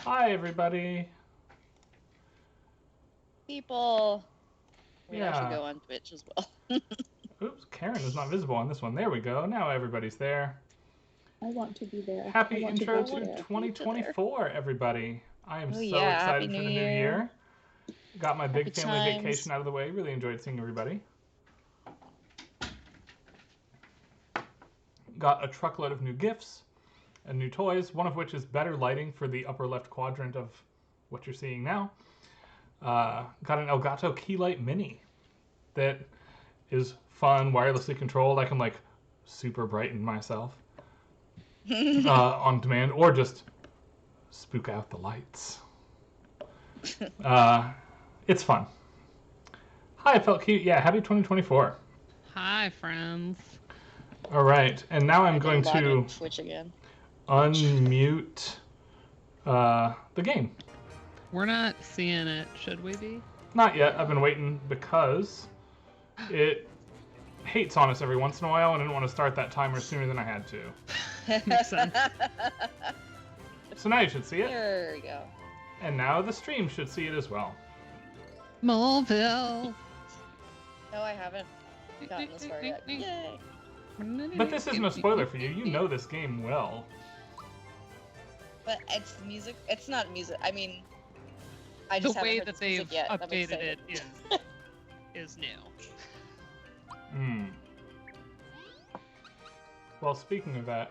Hi, everybody. People. We Yeah. actually go on Twitch as well. Oops, Karen is not visible on this one. There we go. Now everybody's there. I want to be there. Happy intro to there. 2024, everybody. I am Oh, so yeah. excited Happy for New the new Year. year. Got my big Happy family times. vacation out of the way. Really enjoyed seeing everybody. Got a truckload of new gifts and new toys, one of which is better lighting for the upper left quadrant of what you're seeing now. Got an Elgato Keylight Mini that is fun, wirelessly controlled. I can like super brighten myself on demand, or just spook out the lights. It's fun. Hi, it felt cute. Yeah, happy 2024. Hi, friends. All right, and now I'm going to Twitch again. unmute the game. We're not seeing it, should we be? Not yet. I've been waiting because it hates on us every once in a while, and I didn't want to start that timer sooner than I had to. Makes sense. So now you should see it. There we go. And now the stream should see it as well. Moleville. No, I haven't gotten this far yet. Yay! But this isn't a spoiler for you. You know this game well. But it's music. It's not music. I mean, I The just haven't way heard that this they've music yet. I'm updated it excited. is new. Hmm. Well, speaking of that,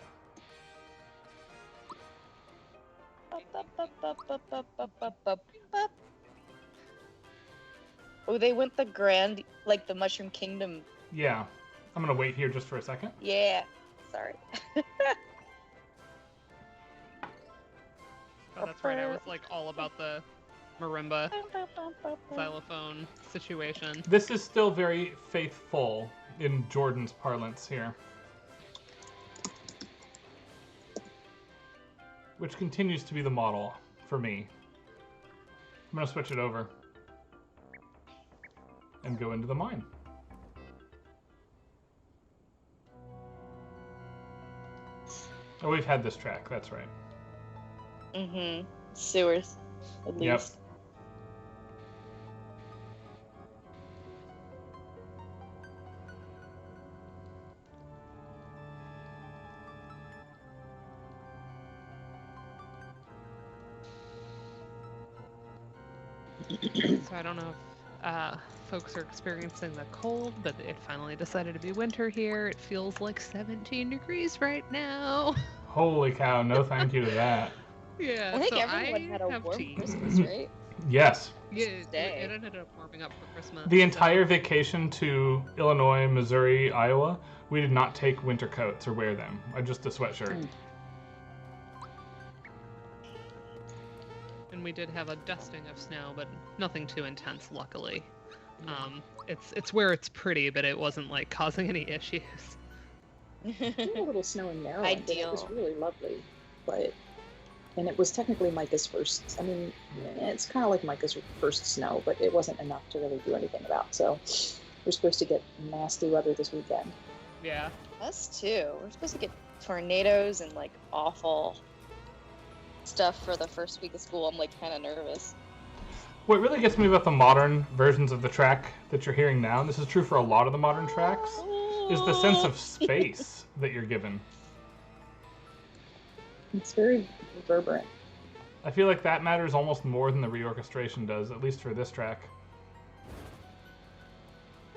Oh, they went the grand, like the Mushroom Kingdom. yeah. I'm going to wait here just for a second. Yeah. Sorry. Oh, that's right. I was like all about the marimba xylophone situation. This is still very faithful in Jordan's parlance here. Which continues to be the model for me. I'm going to switch it over and go into the mine. Oh, we've had this track, that's right. Mm-hmm. Sewers, at least. Yep. So I don't know if folks are experiencing the cold, but it finally decided to be winter here. It feels like 17 degrees right now. Holy cow, no thank you to that. Yeah, I think so everyone had a have warm tea. Christmas, right? Yes. Yeah, it Stay. ended up warming up for Christmas. The entire vacation to Illinois, Missouri, Iowa, we did not take winter coats or wear them. Just a sweatshirt. And we did have a dusting of snow, but nothing too intense, luckily. It's where it's pretty, but it wasn't like causing any issues. Did a little snow in Maryland. And it was Ideal. really lovely, and it was technically Micah's first. I mean, it's kind of like Micah's first snow, but it wasn't enough to really do anything about. So we're supposed to get nasty weather this weekend. Yeah. Us too. We're supposed to get tornadoes and like awful stuff for the first week of school. I'm like kind of nervous. What really gets me about the modern versions of the track that you're hearing now, and this is true for a lot of the modern tracks, is the sense of space that you're given. It's very reverberant. I feel like that matters almost more than the reorchestration does, at least for this track.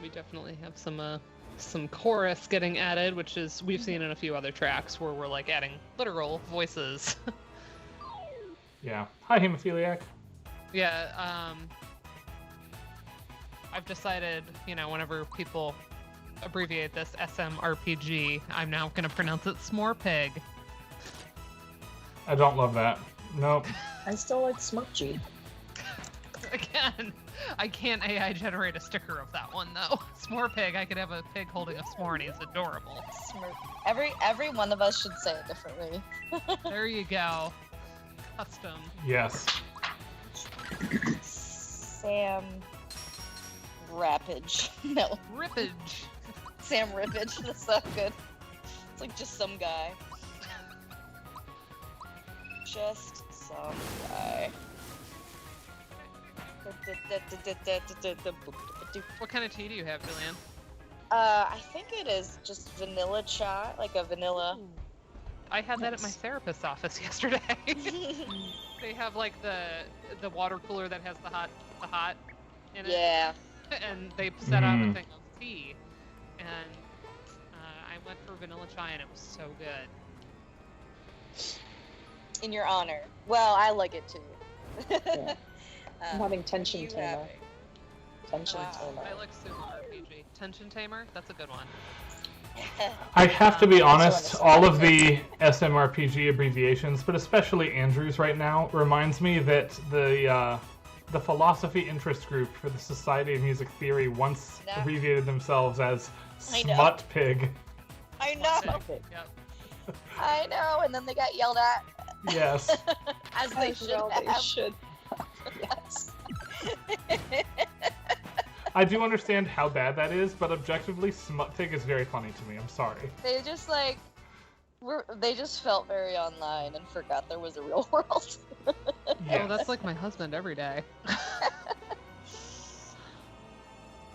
We definitely have some chorus getting added, which is we've seen in a few other tracks where we're like adding literal voices. Yeah. Hi, hemophiliac. Yeah, I've decided, whenever people abbreviate this SMRPG, I'm now going to pronounce it Smorpig. I don't love that. Nope. I still like Smurfy. Again, I can't AI generate a sticker of that one, though. Smorpig, I could have a pig holding a s'more and he's adorable. Every one of us should say it differently. There you go. Custom. Yes. Sam Rappage. No, Rippage. Sam Rippage. That's not good. It's like just some guy. Just some some guy. What kind of tea do you have, Julianne? I think it is just vanilla chai, like a vanilla. I had that at my therapist's office yesterday. They have like the water cooler that has the hot in it. Yeah. And they set out a thing of tea, and I went for vanilla chai, and it was so good. In your honor. Well, I like it too. Yeah. I'm having tension you tamer. have Tension Wow. tamer. I like Sumo RPG. Tension Tamer, that's a good one. I have to be Also honest, on the all of the SMRPG abbreviations, but especially Andrew's right now, reminds me that the philosophy interest group for the Society of Music Theory once Nah. abbreviated themselves as I know. Smut Pig. I know. Okay. Yep. I know. And then they got yelled at. Yes. As they As should well they have. should. Yes. I do understand how bad that is, but objectively, Smut Pig is very funny to me. I'm sorry. They just like they just felt very online and forgot there was a real world. Yes. Oh, that's like my husband every day.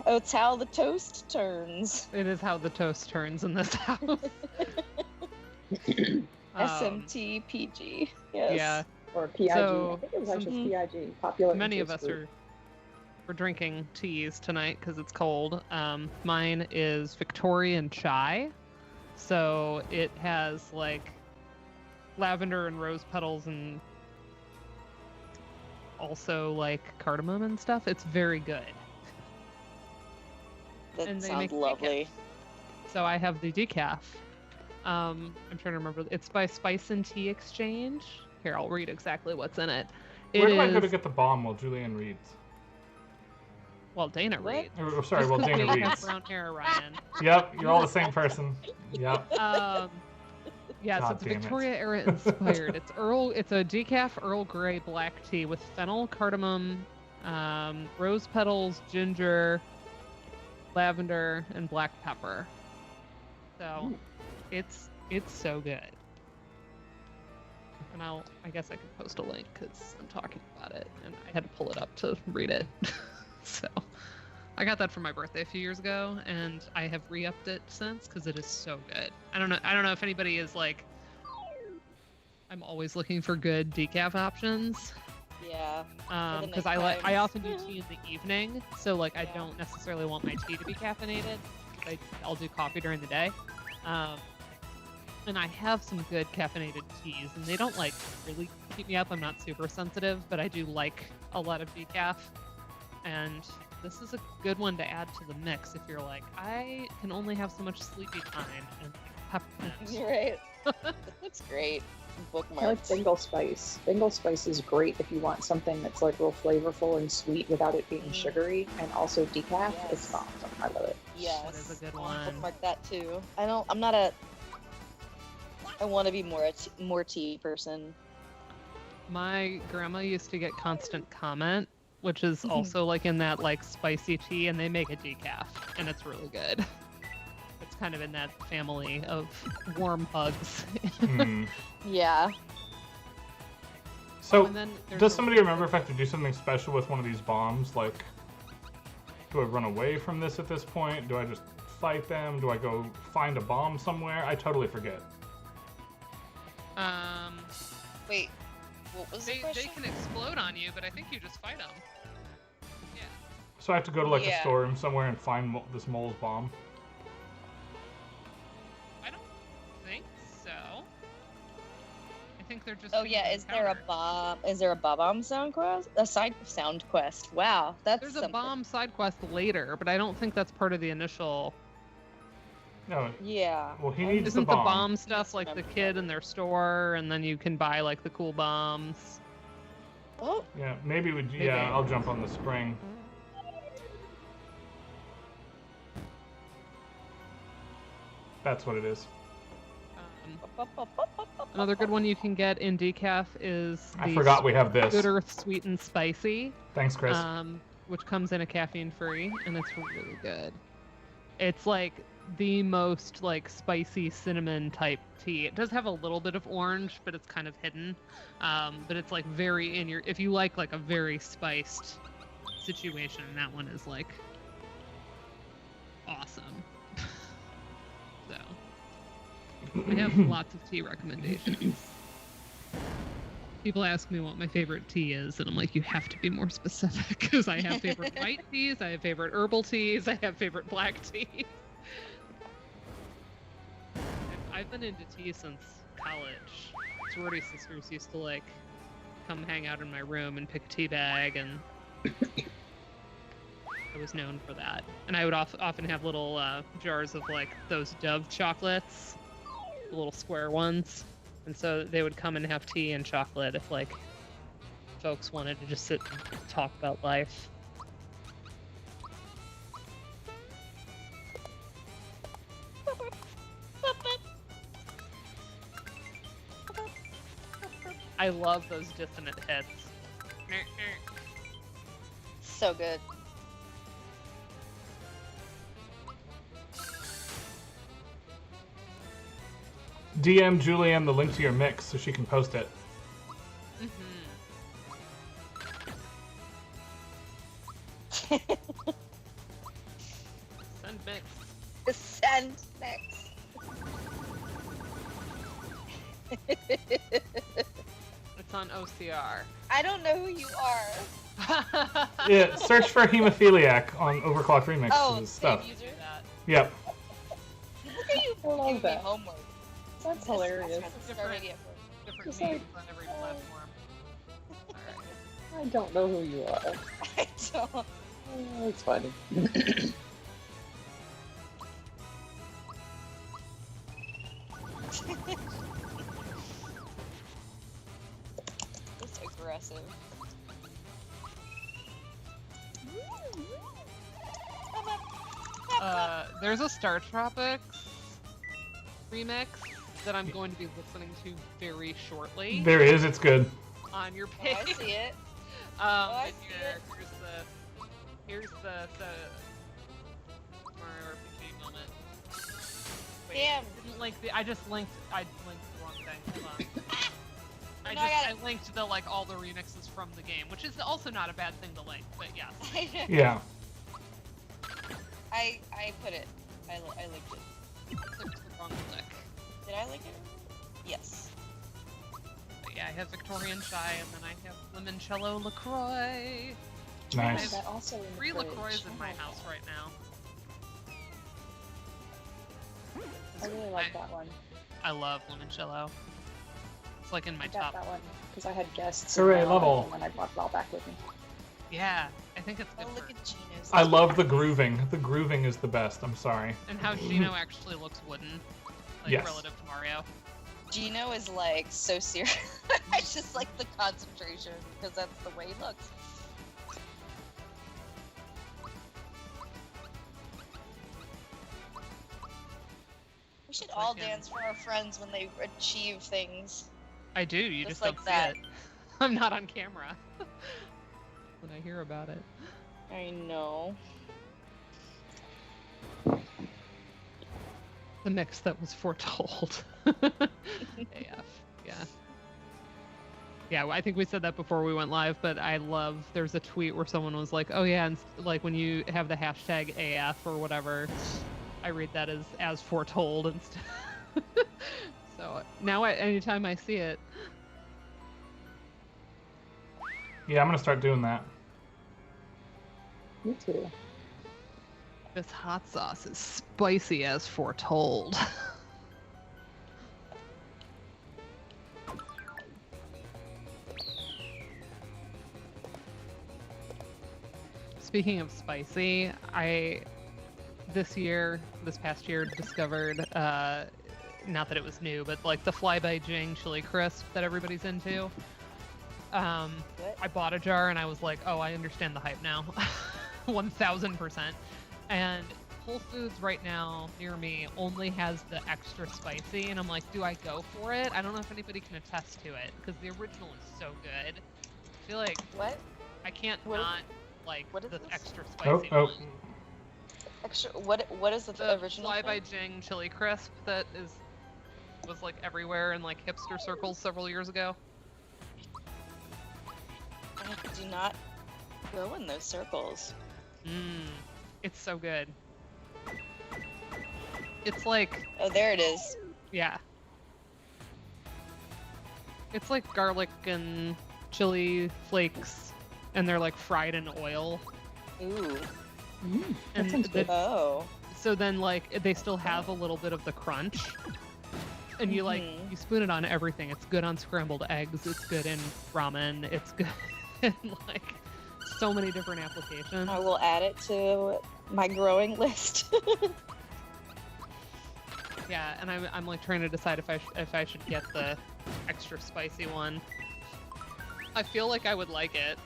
Oh, it's how the toast turns. It is how the toast turns in this house. SMTPG. Yes. Yeah. Or PIG. So, I think it was actually Mhm. PIG. Popular Many of Interest us Group. we're drinking teas tonight because it's cold. Mine is Victorian chai, so it has like lavender and rose petals and also like cardamom and stuff. It's very good. That And they sounds make lovely. So I have the decaf. I'm trying to remember. It's by Spice and Tea Exchange. Here, I'll read exactly what's in it. Where It do I go to is- get the bomb while Julian reads? Well, Dana What? reads. Or sorry, Just while 'cause Dana Dana has reads. brown hair, Ryan. Yep, you're all the same person. Yep. Yeah, so God it's damn it. Victoria era inspired. It's a decaf Earl Grey black tea with fennel, cardamom, rose petals, ginger, lavender, and black pepper. So it's so good. And I guess I could post a link because I'm talking about it, and I had to pull it up to read it. So I got that for my birthday a few years ago, and I have re-upped it since because it is so good. I don't know if anybody is like. I'm always looking for good decaf options. Yeah. Because night I times. often do tea in the evening, so like I don't necessarily want my tea to be caffeinated. I'll do coffee during the day. And I have some good caffeinated teas, and they don't like really keep me up. I'm not super sensitive, but I do like a lot of decaf. And this is a good one to add to the mix if you're like, I can only have so much sleepy time and peppermint. You're right. That's great. I like Bookmarks. Bengal Spice. Bengal Spice is great if you want something that's like real flavorful and sweet without it being sugary, and also decaf. It's Yes. awesome. I love it. Yes. That is a good I wanna one. bookmark that too. I want to be more tea person. My grandma used to get Constant Comment, which is Mhm. also like in that like spicy tea, and they make a decaf, and it's really good. It's kind of in that family of warm hugs. Hmm. Yeah. So, And then there's does a- somebody remember if I have to do something special with one of these bombs? Like, do I run away from this at this point? Do I just fight them? Do I go find a bomb somewhere? I totally forget. Wait. What was the They question? can explode on you, but I think you just fight them. Yeah. So I have to go to like a Yeah. storeroom somewhere and find this mole's bomb. I don't think so. I think they're just. Oh in yeah, the is there a encounter. bomb? Is there a bomb sound quest? A side sound quest. Wow, that's There's something. a bomb side quest later, but I don't think that's part of the initial. No, Yeah. well, he needs Isn't the bomb. stuff like the Remember kid that. in their store, and then you can buy like the cool bombs? Oh, Yeah, maybe we. Maybe. Yeah, I'll jump on the spring. That's what it is. Another good one you can get in decaf is I the forgot we have this. Good Earth Sweet and Spicy, Thanks, Chris. which comes in a caffeine free, and it's really good. It's like the most like spicy cinnamon type tea. It does have a little bit of orange, but it's kind of hidden. But it's like very in your, if you like a very spiced situation, that one is like awesome. So I have lots of tea recommendations. People ask me what my favorite tea is, and I'm like, you have to be more specific, because I have favorite white teas, I have favorite herbal teas, I have favorite black teas. I've been into tea since college. Sorority sisters used to like come hang out in my room and pick a tea bag, and I was known for that. And I would often have little jars of like those Dove chocolates, the little square ones. And so they would come and have tea and chocolate if like folks wanted to just sit and talk about life. I love those dissonant hits. So good. DM Julianne the link to your mix so she can post it. Send mix. Send next. It's on OCR. I don't know who you are. Yeah, search for Hemophiliac on Overclock Remix Oh, and stuff. same user? Yep. Look at you I love giving me that. homework. That's hilarious. That's already at work. Different Just names like- on every platform. Alright. I don't know who you are. I don't. Oh, it's funny. It's aggressive. There's a Star Tropics remix that I'm going to be listening to very shortly There is, it's good. on your Oh, page. I see it. I see it. Here's the Mario RPG moment. Wait, Damn. I linked the wrong thing. Hold on. No, I I linked the like all the remixes from the game, which is also not a bad thing to link, but yes. Yeah. I put it. I linked it. Clicked the wrong click. Did I link it? Yes. But yeah, I have Victorian Chai, and then I have Limoncello LaCroix. Nice. That also in the 3 fridge. LaCroix in my house right now. I really like that one. I love limoncello. It's like in my I got top. that one because I had guests. Hooray, and level. And I brought it all back with me. Yeah, I think it's good Oh, for. look at Gino's. I love the grooving. The grooving is the best. I'm sorry. And how Gino actually looks wooden, like Yes. relative to Mario. Gino is like so serious. I just like the concentration because that's the way he looks. We should It's all like him. dance for our friends when they achieve things. I do. You Just just like don't that. see it. I'm not on camera when I hear about it. I know. The mix that was foretold. AF. Yeah. Yeah, I think we said that before we went live, but I love, there's a tweet where someone was like, oh yeah, and like when you have the hashtag AF or whatever, I read that as foretold and stuff. So now anytime I see it, Yeah, I'm gonna start doing that. Me too. this hot sauce is spicy as foretold. Speaking of spicy, this past year discovered, not that it was new, but like the Fly by Jing chili crisp that everybody's into. What? I bought a jar and I was like, oh, I understand the hype now. 1000%. And Whole Foods right now near me only has the extra spicy, and I'm like, do I go for it? I don't know if anybody can attest to it because the original is so good. I feel like What? I can't What is- not like what is this this? extra Oh, spicy oh. one. Extra. What is the The original Fly by thing? Jing chili crisp that was like everywhere in like hipster circles several years ago. I do not go in those circles. It's so good. It's like, Oh, there it is. yeah. It's like garlic and chili flakes, and they're like fried in oil. Ooh. That And sounds good. Oh. so then like they still have a little bit of the crunch. And you like, Mhm. you spoon it on everything. It's good on scrambled eggs. It's good in ramen. It's good in like so many different applications. I will add it to my growing list. Yeah, and I'm like trying to decide if I should get the extra spicy one. I feel like I would like it.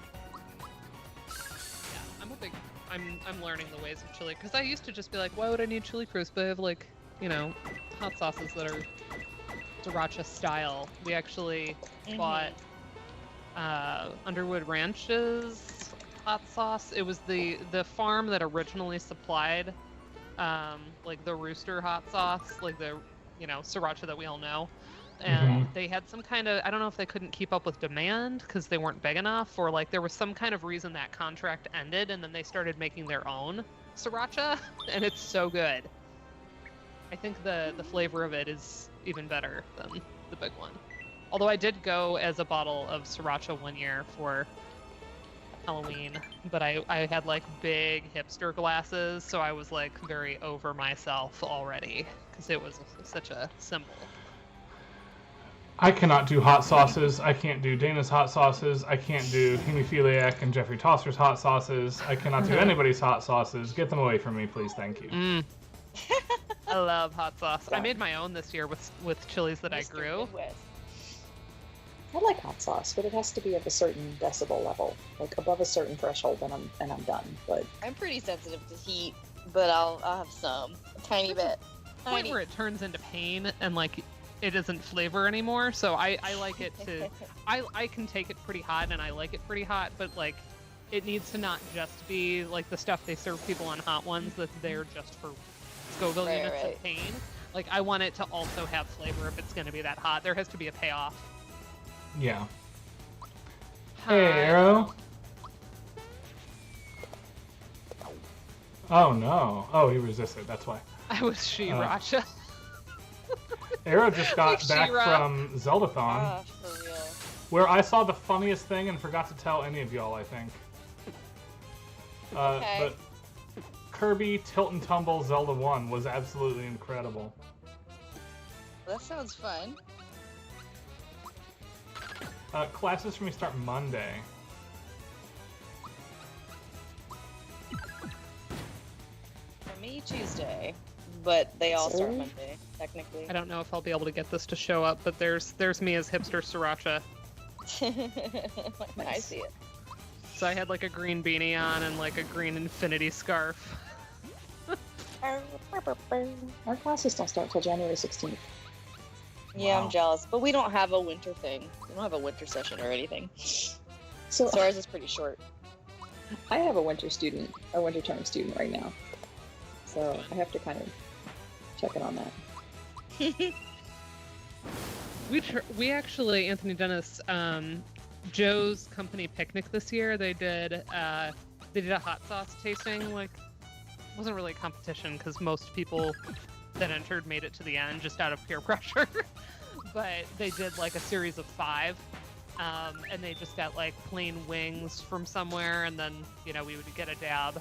Yeah, I'm learning the ways of chili because I used to just be like, why would I need chili crisp? I have like, you know, hot sauces that are sriracha style. We actually bought Underwood Ranch's hot sauce. It was the farm that originally supplied like the Rooster hot sauce, like the, you know, sriracha that we all know. And they had some kind of, I don't know if they couldn't keep up with demand because they weren't big enough, or like there was some kind of reason that contract ended, and then they started making their own sriracha, and it's so good. I think the flavor of it is even better than the big one. Although I did go as a bottle of sriracha one year for Halloween, but I had like big hipster glasses, so I was like very over myself already because it was such a symbol. I cannot do hot sauces. I can't do Dana's hot sauces. I can't do Hemophiliac and Jeffrey Tosser's hot sauces. I cannot do anybody's hot sauces. Get them away from me, please. Thank you. I love hot sauce. I made my own this year with chilies that I Mr. grew. Midwest. I like hot sauce, but it has to be of a certain decibel level, like above a certain threshold, and I'm done. But I'm pretty sensitive to heat, but I'll have some, a tiny bit. Point Tiny. where it turns into pain and like it isn't flavor anymore. So I like it to. I can take it pretty hot and I like it pretty hot, but like it needs to not just be like the stuff they serve people on Hot Ones that's there just for Scoville Right, units right. of pain. Like I want it to also have flavor if it's going to be that hot. There has to be a payoff. Yeah. Hey, Arrow. Oh no. Oh, he resisted. That's why. I was Sriracha. Arrow just got back She-Ra. from Zeldathon, Ah, for real. where I saw the funniest thing and forgot to tell any of y'all, I think. Okay. But Kirby Tilt and Tumble Zelda 1 was absolutely incredible. That sounds fun. Classes for me start Monday. For me, Tuesday. But they all start Sorry? Monday, technically. I don't know if I'll be able to get this to show up, but there's me as hipster Sriracha. I see it. So I had like a green beanie on and like a green infinity scarf. our classes don't start till January 16th. Yeah, Wow. I'm jealous. But we don't have a winter thing. We don't have a winter session or anything. So So ours is pretty short. I have a winter term student right now. So I have to kind of check it on that. We actually, Anthony Dennis, Joe's company picnic this year, they did a hot sauce tasting. Like, it wasn't really a competition because most people that entered made it to the end just out of peer pressure. But they did like a series of 5. And they just got like plain wings from somewhere, and then, you know, we would get a dab.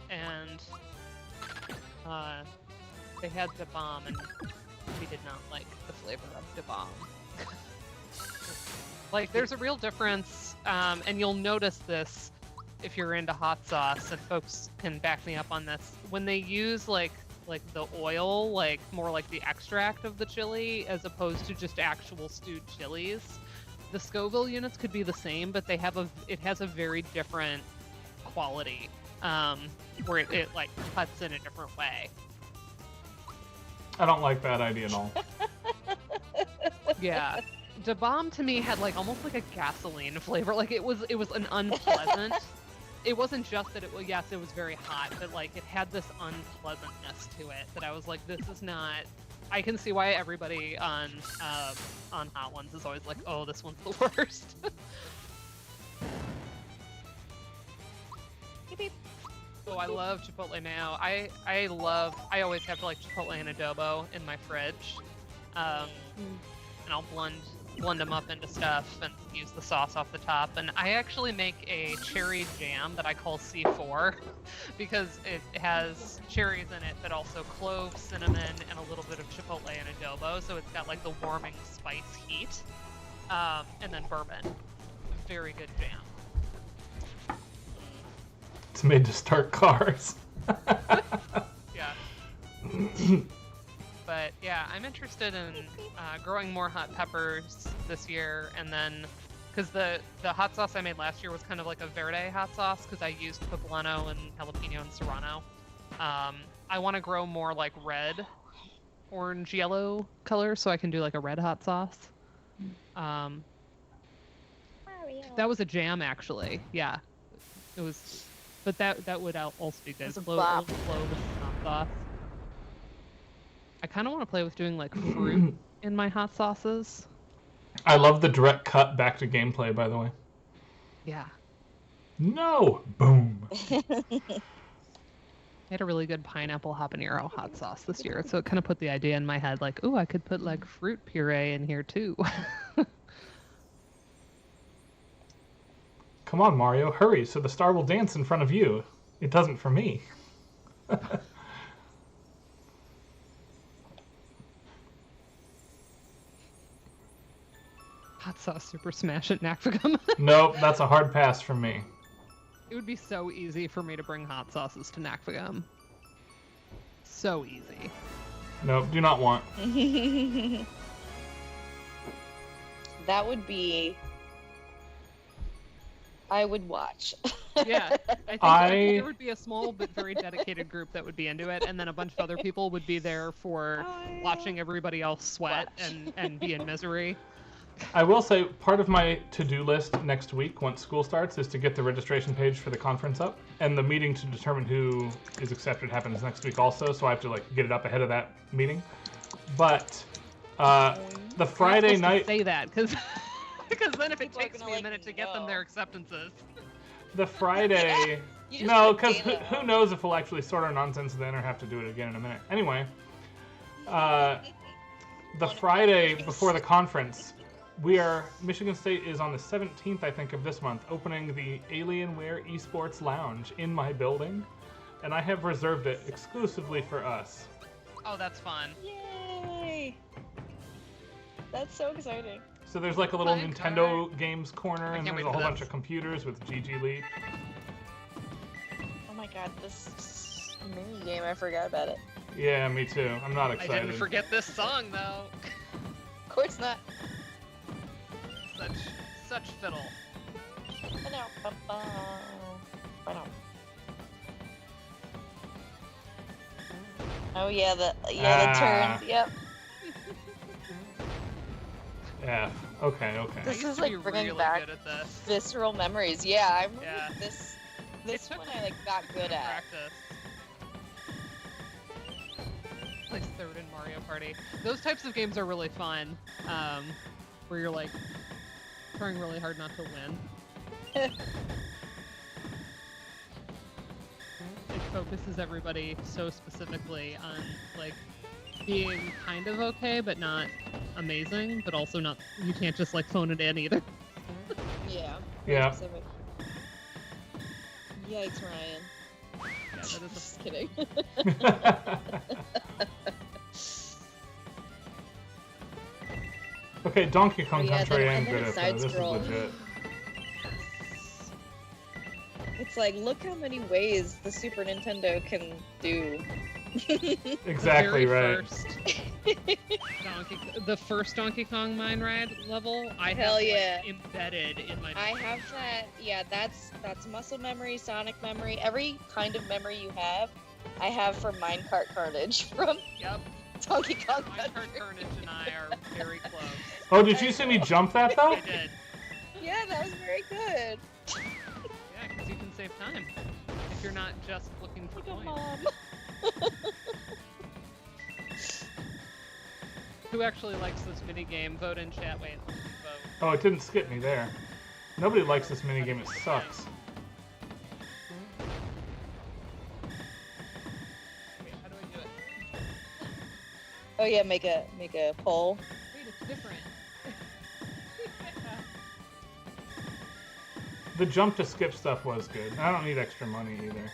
And they had the bomb, and we did not like the flavor of the bomb. Like, there's a real difference, and you'll notice this if you're into hot sauce, and folks can back me up on this. When they use like the oil, like more like the extract of the chili, as opposed to just actual stewed chilies, the Scoville units could be the same, but it has a very different quality, where it like cuts in a different way. I don't like that idea at all. Yeah. The bomb to me had like almost like a gasoline flavor. Like it was an unpleasant it wasn't just that yes, it was very hot, but like it had this unpleasantness to it that I was like, this is not. I can see why everybody on Hot Ones is always like, oh, this one's the worst. Beep, beep. Oh, I love Chipotle now. I always have like Chipotle and adobo in my fridge, and I'll blend them up into stuff and use the sauce off the top. And I actually make a cherry jam that I call C4 because it has cherries in it, but also cloves, cinnamon, and a little bit of Chipotle and adobo. So it's got like the warming spice heat, and then bourbon. Very good jam. It's made to start cars. Yeah. But yeah, I'm interested in growing more hot peppers this year, and then because the hot sauce I made last year was kind of like a verde hot sauce because I used poblano and jalapeno and serrano. I want to grow more like red, orange, yellow color so I can do like a red hot sauce. That was a jam actually. Yeah, it was. But that would also be good. It's a Clove bop. with hot sauce. I kind of want to play with doing like fruit in my hot sauces. I love the direct cut back to gameplay, by the way. Yeah. No! Boom. I had a really good pineapple habanero hot sauce this year, so it kind of put the idea in my head like, ooh, I could put like fruit puree in here too. Come on, Mario, hurry so the star will dance in front of you. It doesn't for me. Hot sauce super smash at Nakfagum. Nope, that's a hard pass from me. It would be so easy for me to bring hot sauces to Nakfagum. So easy. Nope, do not want. That would be. I would watch. Yeah, I think there would be a small but very dedicated group that would be into it, and then a bunch of other people would be there for watching everybody else sweat and be in misery. I will say, part of my to-do list next week, once school starts, is to get the registration page for the conference up. And the meeting to determine who is accepted happens next week also, so I have to like get it up ahead of that meeting. But the Friday night... Say that, because then if it People are takes gonna, me a like, minute to get them their acceptances. The Friday... You just No, put because data. who knows if we'll actually sort our nonsense then or have to do it again in a minute. Anyway, the Friday before the conference, Michigan State is on the 17th, I think, of this month, opening the Alienware Esports Lounge in my building, and I have reserved it exclusively for us. Oh, that's fun. Yay! That's so exciting. So there's like a little Fine, Nintendo games corner, and can't there's wait a for whole bunch this. of computers with GG Leap. Oh my god, this mini game, I forgot about it. Yeah, me too. I'm not I excited. didn't forget this song though. Of course not. Such fiddle. Oh yeah, the Ah. turns. Yep. Yeah. Okay. Okay. This I used is to like be bringing really back good at this. visceral memories. Yeah, I remember Yeah. this It took one I like got good at. Practice. Like third in Mario Party. Those types of games are really fun. Where you're like trying really hard not to win. It focuses everybody so specifically on like being kind of okay but not amazing, but also not, you can't just like phone it in either. Yeah. Yeah. Specific. Yikes, Ryan. Yeah, that is a Just kidding. Okay, Donkey Kong Yeah, Country then- I'm and then good it at though. This is side-scroll. legit. It's like, look how many ways the Super Nintendo can do. Exactly the very right. the first Donkey Kong Mine Ride level, I have Hell like, yeah. embedded in my. I have that. Yeah, that's muscle memory, Sonic memory, every kind of memory you have. I have for Minecart Carnage from Yep. Donkey Kong Minecart Country. Carnage and I are very close. Oh, did you see me jump that though? I did. Yeah, that was very good. Yeah, because you can save save time if you're not just looking for Look at points. Mom. Who actually likes this mini game? Vote in chat. Wait, vote. Oh, it didn't skip me there. Nobody likes this minigame. It sucks. Wait, how do I do it? Oh yeah, make a poll. Wait, it's different. The jump to skip stuff was good. I don't need extra money either.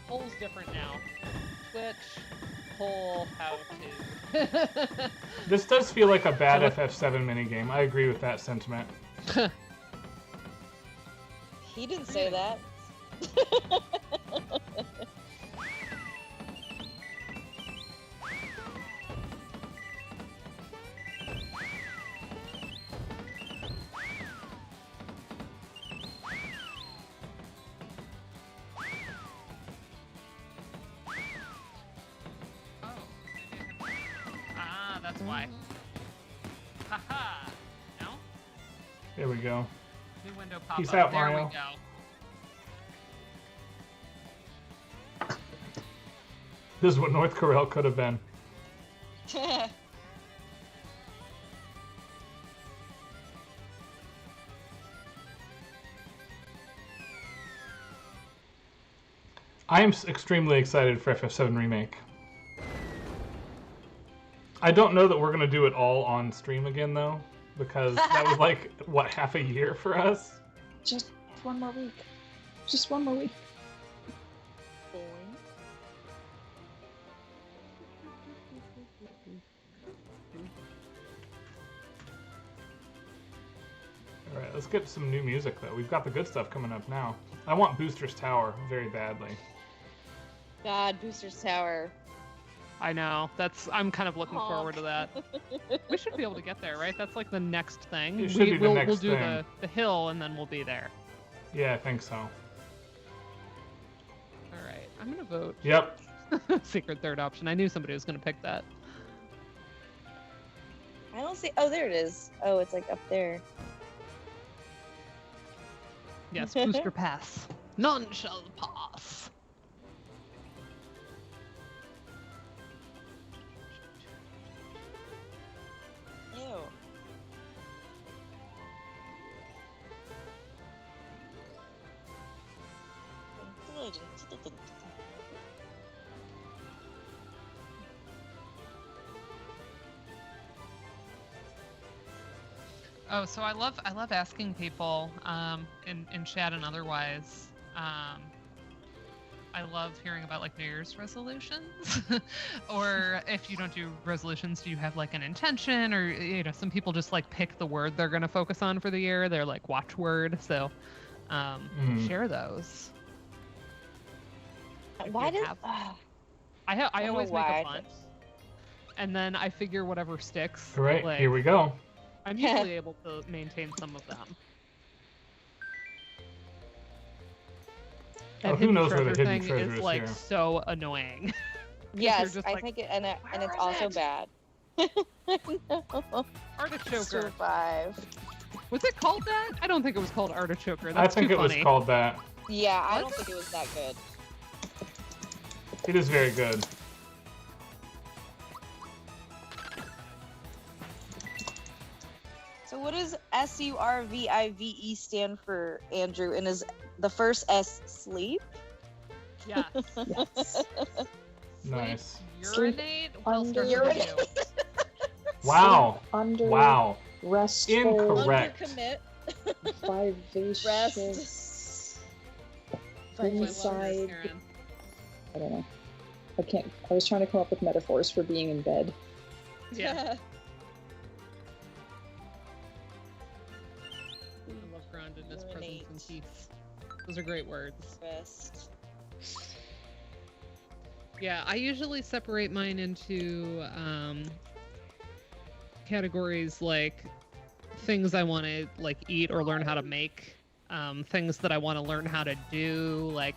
Poll's different now. Twitch, poll, how to. This does feel like a bad FF7 minigame. I agree with that sentiment. He didn't say that. That's why. Haha! No? There we go. New window pop Peace up. out, There Mario. we go. This is what North Korea could have been. I am extremely excited for FF7 Remake. I don't know that we're going to do it all on stream again, though, because that was like, what, half a year for us? Just one more week. Just one more week. Alright, let's get some new music, though. We've got the good stuff coming up now. I want Booster's Tower very badly. God, Booster's Tower. I know. I'm kind of looking forward to that. We should be able to get there, right? That's like the next thing. It should be the we'll next do thing. the hill and then we'll be there. Yeah, I think so. All right, I'm gonna vote. Yep. Secret third option. I knew somebody was gonna pick that. I don't see. Oh, there it is. Oh, it's like up there. Yes, booster pass. None shall pass. Ew. Oh, so I love asking people in chat and otherwise. I love hearing about like New Year's resolutions, or if you don't do resolutions, do you have like an intention, or some people just like pick the word they're gonna focus on for the year, their like watchword. So share those. If Why you did? have- I I don't know always make why a I bunch, and then I figure whatever sticks. All right, like, here we go. I'm usually able to maintain some of them. Oh, That who knows where the treasure hidden thing treasure is is like here. so annoying. Yes, just I like, think it, and "Where it's is also it?" bad. Artichoker. Survive. Was it called that? I don't think it was called Artichoker. I That's think too it was funny. called that. Yeah, I What? don't think it was that good. It is very good. So what does SURVIVE stand for, Andrew? And is the first S sleep? Yes. Yes. Nice. Urinate. Well, Under- starts with a U. Wow. Under Wow. restful, Incorrect. Undercommit. vivacious. Rest. I love this, Inside. Karen. I don't know. I was trying to come up with metaphors for being in bed. Yeah. I love groundedness, presence, and Urinate. peace. Those are great words. Rest. Yeah, I usually separate mine into categories like things I want to like eat or learn how to make, things that I want to learn how to do, like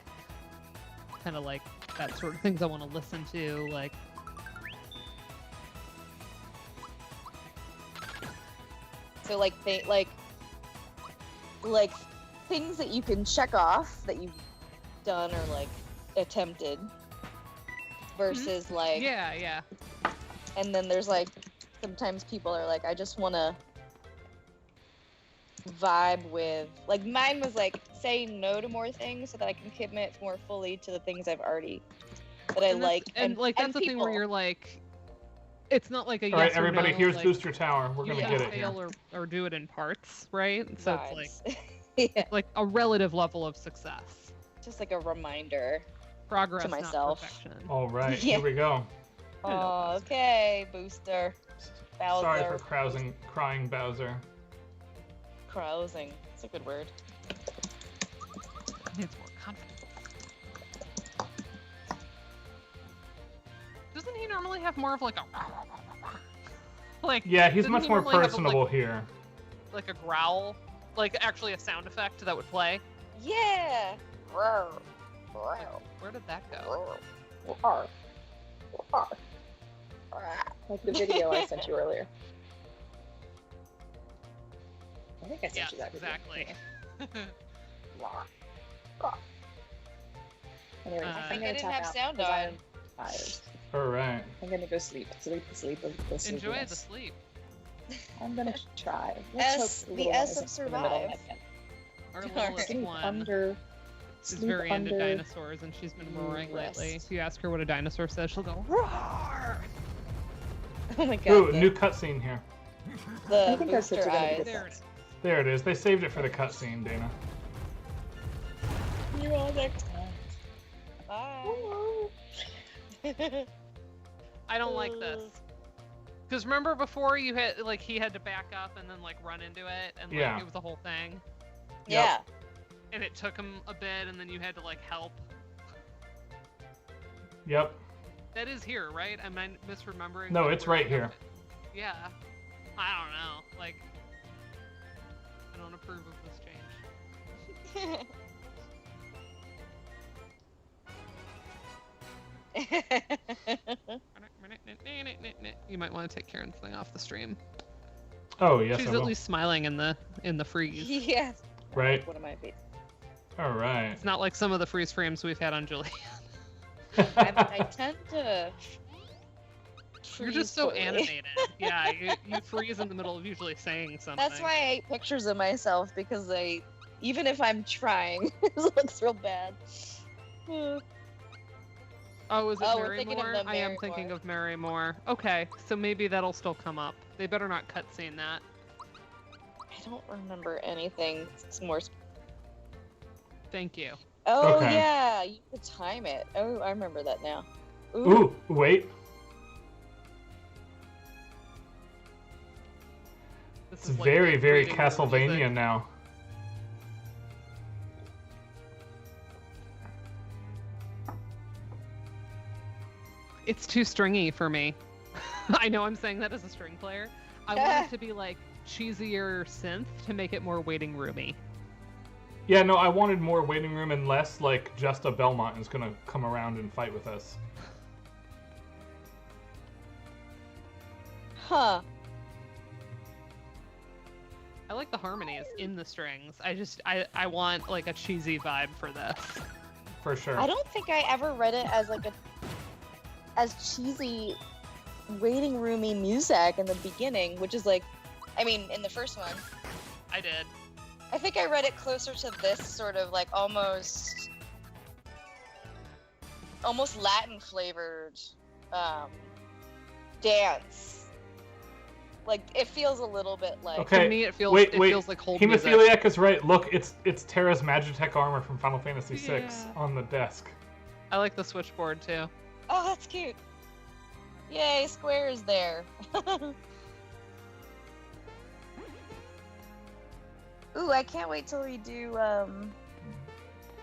kind of like that sort of things I want to listen to, like So like like things that you can check off that you've done or like attempted versus like Yeah. and then there's like sometimes people are like, I just want to vibe with, like mine was like say no to more things so that I can commit more fully to the things I've already that I like. And like that's the thing where you're like, it's not like a yes All right, or everybody, no, here's like, Booster Tower. We're you gonna can get it here. fail or do it in parts, right? So vibes. it's Yeah, like a relative level of success. just like a reminder. Progress, To myself. not perfection. All right, Yeah. here we go. Oh, okay, Booster. Bowser. Sorry for crying Bowser. Carousing. It's a good word. Needs more confidence. Doesn't he normally have more of like a like? Yeah, he's didn't much he more normally have, personable here. like a growl, like actually a sound effect that would play. Yeah. Wow. Wow. Where did that go? Rawr. Rawr. Like the video I sent you earlier. I think I sent Yeah, you that video. exactly. Rawr. Rawr. Anyway, I I'm think I gonna didn't tap have out sound 'cause on. I'm tired. All right. I'm gonna go sleep. Sleep of the Enjoy the sleepiness. sleep. I'm gonna try. S- Let's hope the little S one of isn't in the middle of survive. that. Our Darn. littlest Sleep one under. is Sleep very into under. dinosaurs, and she's been roaring rest. lately. If you ask her what a dinosaur says, she'll go roar. Oh my god. Ooh, the, new cutscene here. the I think our booster kids are gonna be eyes. good. There it is. There it is. They saved it for the cutscene, Dana. You all next time. Bye. I don't like this. Because remember before you had like he had to back up and then like run into it and like Yeah. it was a whole thing. Yeah. And it took him a bit and then you had to like help. Yep. That is here, right? Am I misremembering? No, like, it's where right it here. happened? Yeah. I don't know. Like I don't approve of this change. You might want to take Karen's thing off the stream. Oh, yes, She's I at will. least smiling in the freeze. Yes. Right. What am I being? All right. It's not like some of the freeze frames we've had on Julie. I tend to. You're freeze just so poorly. animated. Yeah, you freeze in the middle of usually saying something. That's why I hate pictures of myself because even if I'm trying, it looks real bad. Oh, is it Oh, we're Mary thinking of Moore? the I am Mary thinking Moore. of Mary Moore. Okay, so maybe that'll still come up. They better not cutscene that. I don't remember anything. It's more. Thank you. Oh Okay. yeah, you could time it. Oh, I remember that now. Ooh, wait. This It's is like very, the very reading room Castlevania music. now. It's too stringy for me. I know I'm saying that as a string player. I want it to be like cheesier synth to make it more waiting roomy. Yeah, no, I wanted more waiting room and less like just a Belmont is gonna come around and fight with us. Huh. I like the harmonies in the strings. I want like a cheesy vibe for this. For sure. I don't think I ever read it as like as cheesy waiting roomy music in the beginning, which is like, I mean, in the first one. I did. I think I read it closer to this sort of like almost Latin flavored dance. Like it feels a little bit like Okay. To me, it feels wait. feels like hold music. Hemophiliac is right. Look, it's Terra's Magitech armor from Final Fantasy VI Yeah. on the desk. I like the switchboard too. oh, that's cute. Yay, Square is there. Ooh, I can't wait till we do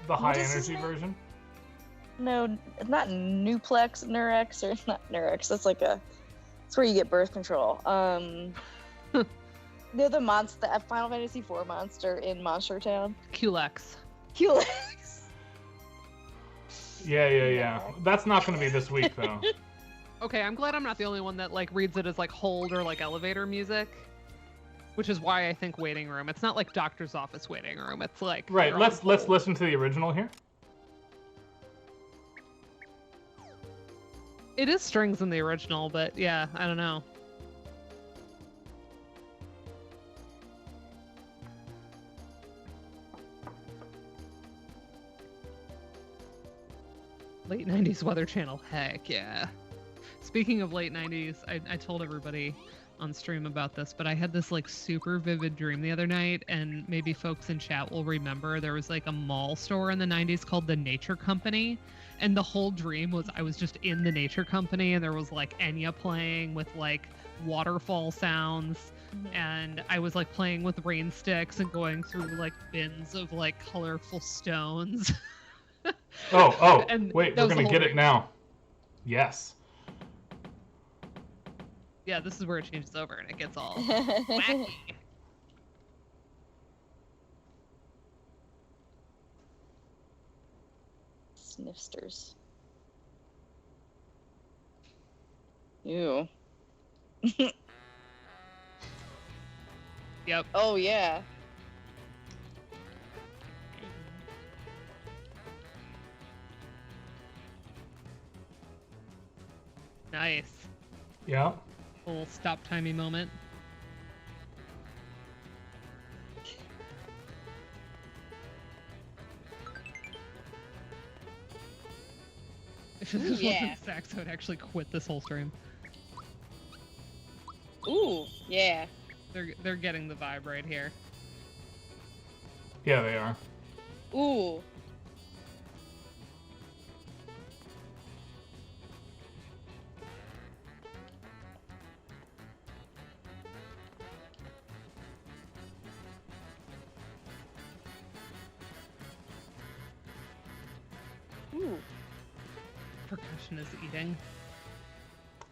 The high is his energy name? version. no, not Nuplex, Nurex, or not Nurex. That's like that's where you get birth control. They're the monster, the Final Fantasy IV monster in Monster Town. Culex. Culex. Yeah. That's not gonna be this week though. Okay, I'm glad I'm not the only one that like reads it as like hold or like elevator music. which is why I think waiting room. It's not like doctor's office waiting room. It's like Right. you're Let's on let's hold. listen to the original here. It is strings in the original, but yeah, I don't know. Late 90s Weather Channel, heck yeah. Speaking of late 90s, I told everybody on stream about this, but I had this like super vivid dream the other night, and maybe folks in chat will remember there was like a mall store in the 90s called the Nature Company, and the whole dream was I was just in the Nature Company, and there was like Enya playing with like waterfall sounds, and I was like playing with rain sticks and going through like bins of like colorful stones. Oh, And wait, that we're was the gonna whole get it dream. now. Yes. Yeah, this is where it changes over and it gets all wacky. Snifters. Ew. Yep. Oh yeah. Nice. Yeah. Little stop timey moment. If this wasn't yeah. Saxo, I'd actually quit this whole stream. Ooh, yeah. They're getting the vibe right here. Yeah, they are. Ooh. Ooh. Percussion is eating.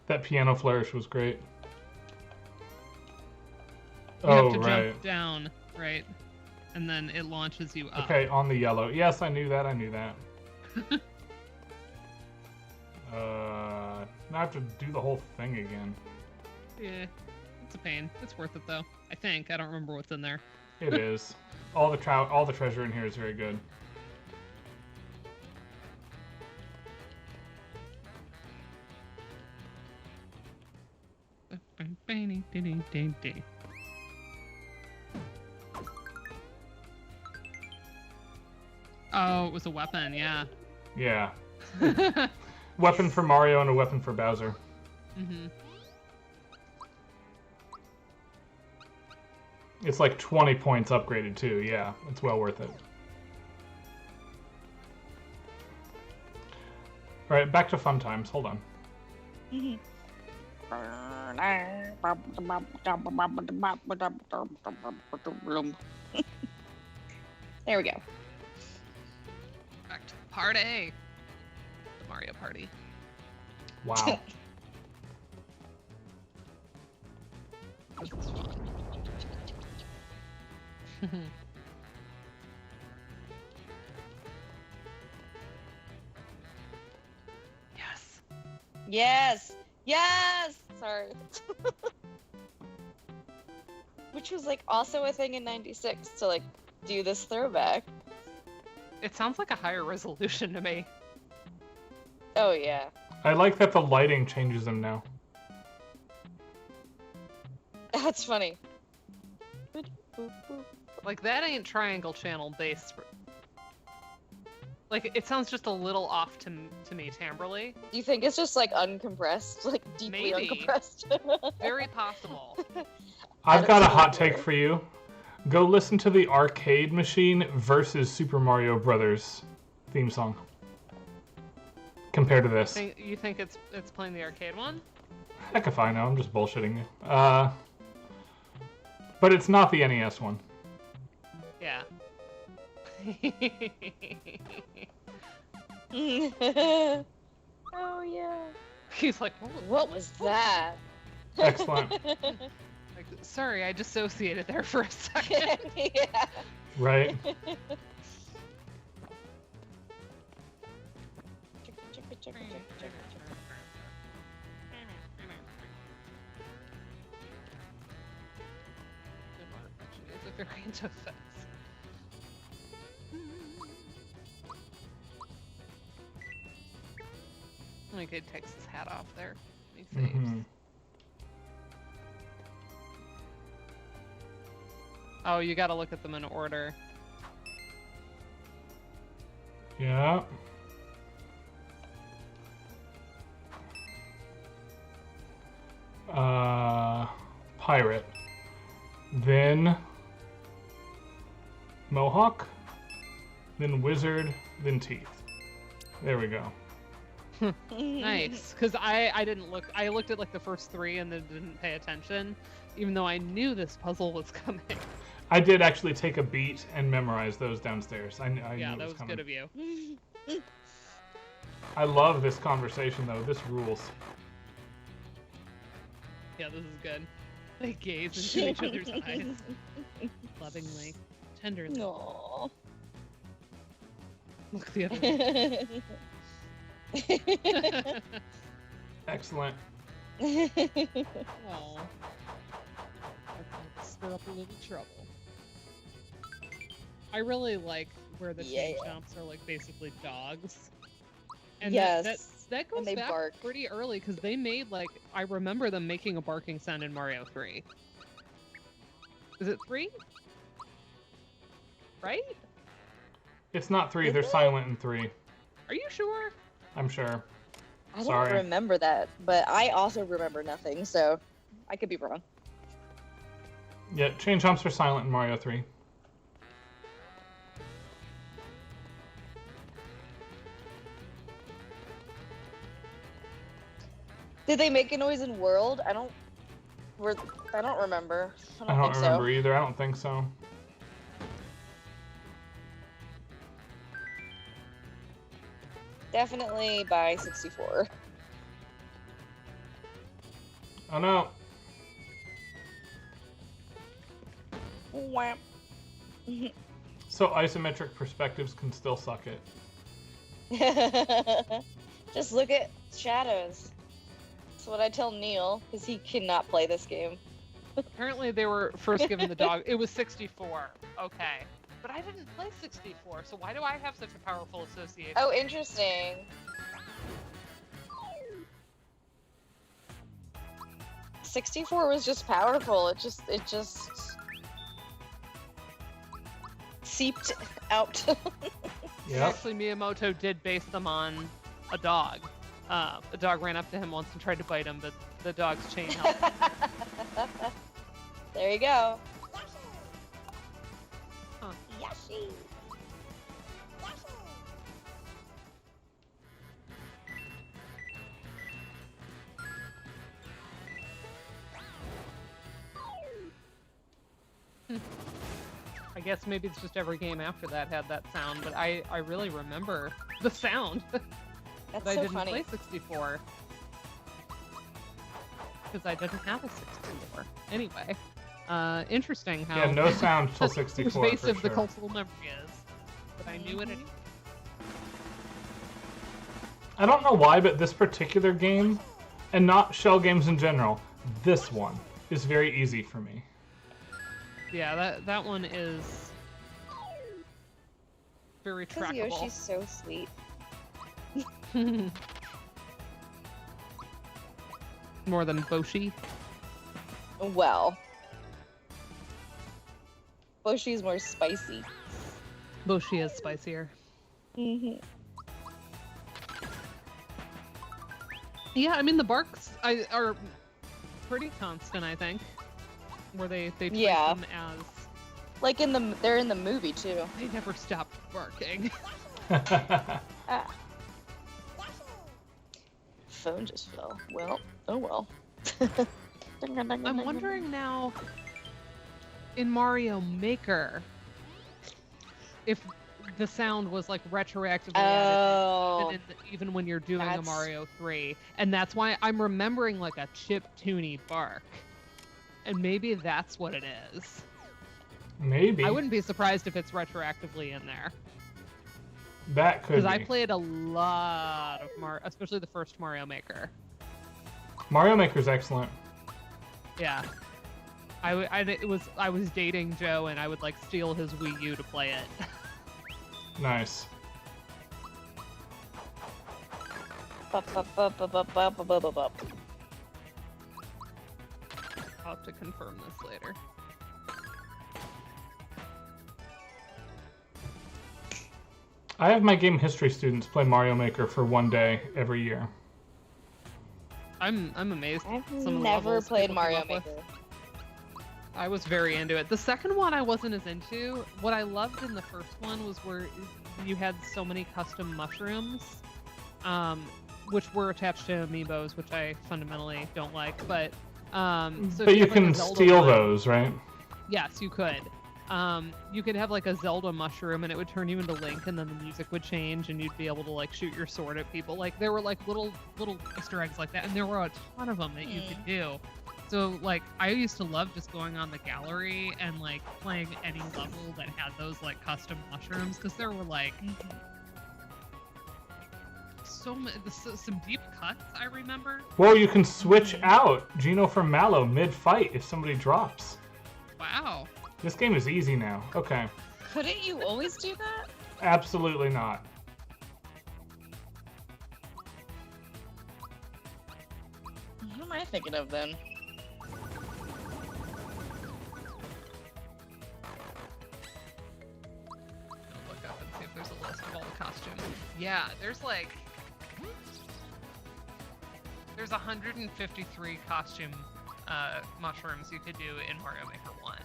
That piano flourish was great. You Oh, have to right. jump down, right? And then it launches you up. Okay, on the yellow. Yes, I knew that. I knew that. Now I have to do the whole thing again. Yeah, it's a pain. It's worth it though. I think. I don't remember what's in there. It is. All the treasure in here is very good. Oh, it was a weapon, yeah. Yeah. Weapon for Mario and a weapon for Bowser. Mm-hmm. It's like 20 points upgraded too. Yeah, it's well worth it. All right, back to fun times. Hold on. There we go. Back to the party. The Mario Party. Wow. This is fun. Yes. Yes! Yes! Sorry. Which was like also a thing in 96 to like do this throwback. It sounds like a higher resolution to me. Oh yeah. I like that the lighting changes them now. That's funny. Like, that ain't triangle channel based. Like, it sounds just a little off to me, timbrally. Do you think it's just like uncompressed? Like deeply Maybe. uncompressed? Very possible. I've got a That's hot so take weird. for you. Go listen to the arcade machine versus Super Mario Brothers theme song. Compared to this. You think it's playing the arcade one? Heck if I know, I'm just bullshitting you. But it's not the NES one. Yeah. Oh yeah. He's like, What was that? Excellent. like, sorry, I dissociated there for a second. Yeah. Right? variant of Fez. Like it takes his hat off there. He saves. Mhm. Oh, you gotta look at them in order. Yeah. Pirate. Then Mohawk. Then Wizard. Then Teeth. There we go. Nice, because I didn't look. I looked at like the first three and then didn't pay attention, even though I knew this puzzle was coming. I did actually take a beat and memorize those downstairs. I Yeah, knew that it was coming. good of you. I love this conversation though. This rules. Yeah, this is good. They gaze into each other's eyes, lovingly, tenderly. Aww. Look the other way. Excellent. Aw. Stir up a little trouble. I really like where the chain Yeah. chomps are like basically dogs. And Yes. that goes And they back bark. pretty early because they made like I remember them making a barking sound in Mario 3. Is it 3? Right? It's not 3. Is They're it? silent in 3. Are you sure? I'm sure. I don't Sorry. remember that, but I also remember nothing, so I could be wrong. Yeah, chain chomps are silent in Mario 3. Did they make a noise in World? I don't remember. I don't, think remember either. I don't think so. Definitely by 64. Oh no. Wham. So isometric perspectives can still suck it. Just look at shadows. That's what I tell Neil, because he cannot play this game. Apparently they were first given the dog. It was 64. Okay. But I didn't play 64, so why do I have such a powerful association? Oh, interesting. '64 was just powerful. It just seeped out. Yep. Actually, Miyamoto did base them on a dog. A dog ran up to him once and tried to bite him, but the dog's chain held him. There you go. Huh. Yoshi. I guess maybe it's just every game after that had that sound, but I really remember the sound. That's But I so didn't funny. play 64. Because I didn't have a 64. Anyway, interesting how Yeah, no sound till 64 for pervasive the sure. cultural memory is. But I knew it anyway. I don't know why, but this particular game, and not shell games in general, this one is very easy for me. Yeah, that one is very Because trackable. Yoshi's so sweet. More than Boshi. Well, Boshi's more spicy. Boshi is spicier. Mm-hmm. Yeah, I mean the barks are pretty constant, I think. Where they treat Yeah. them as Like they're in the movie too. they never stopped barking. Ah. Phone just fell. Well, oh well. I'm wondering now, in Mario Maker, if the sound was like retroactively Oh, added even when you're doing a that's- Mario 3, and that's why I'm remembering like a chip-tuney bark, and maybe that's what it is. Maybe. I wouldn't be surprised if it's retroactively in there, That could because be. I played a lot of Mario, especially the first Mario Maker. Mario Maker's excellent. Yeah, I was dating Joe, and I would like steal his Wii U to play it. Nice. Bup. I'll have to confirm this later. I have my game history students play Mario Maker for one day every year. I'm amazed. I've some of the never levels played people come Mario up with. Maker. I was very into it. The second one I wasn't as into. What I loved in the first one was where you had so many custom mushrooms, which were attached to amiibos, which I fundamentally don't like. But so But if you had, like, can a Zelda steal one- those, right? Yes, you could. You could have like a Zelda mushroom, and it would turn you into Link, and then the music would change, and you'd be able to like shoot your sword at people. Like there were like little Easter eggs like that, and there were a ton of them that you could do. So like I used to love just going on the gallery and like playing any level that had those like custom mushrooms, because there were like some deep cuts. I remember. Well, you can switch out Gino from Mallow mid-fight if somebody drops. Wow. This game is easy now. Okay. Couldn't you always do that? Absolutely not. What am I thinking of then? I'll look up and see if there's a list of all the costumes. Yeah, there's 153 costume mushrooms you could do in Mario Maker 1.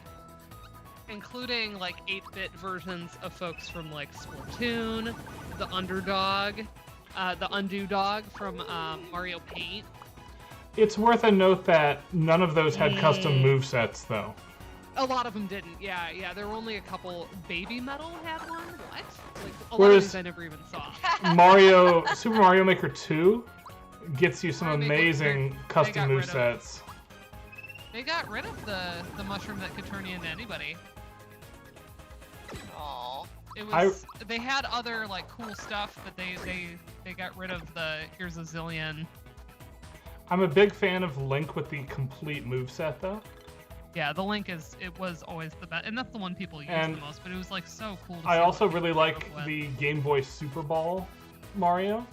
Including like 8-bit versions of folks from like Splatoon, the Underdog, the Undo Dog from Mario Paint. It's worth a note that none of those had custom movesets, though. A lot of them didn't. Yeah. There were only a couple. Baby Metal had one. What? Like a lot of Whereas these I never even saw. Super Mario Maker 2 gets you some Mario Maker- amazing they custom got rid of- movesets. They got rid of the mushroom that could turn you into anybody. Aww. It was they had other like cool stuff, but they got rid of the here's a zillion. I'm a big fan of Link with the complete moveset, though. Yeah, the Link was always the best, and that's the one people use And the most. But it was like so cool. To I see also what really people like came up with. the Game Boy Super Ball Mario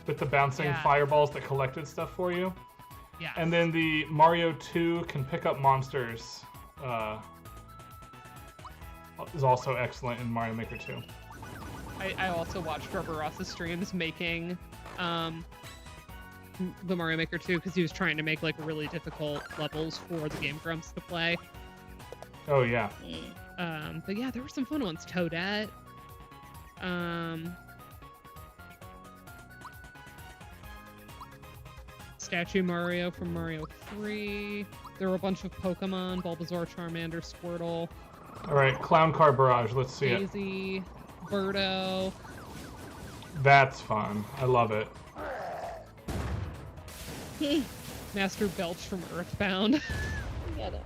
with the bouncing Yeah. fireballs that collected stuff for you. Yeah. And then the Mario 2 can pick up monsters is also excellent in Mario Maker 2. I also watched Rubber Ross's streams making the Mario Maker 2 because he was trying to make like really difficult levels for the Game Grumps to play. Oh, yeah. But yeah, there were some fun ones. Toadette. Statue Mario from Mario 3. There were a bunch of Pokemon: Bulbasaur, Charmander, Squirtle, All right, Clown Car Barrage. Let's see it. Daisy, Birdo. That's fun. I love it. Master Belch from Earthbound. Get it.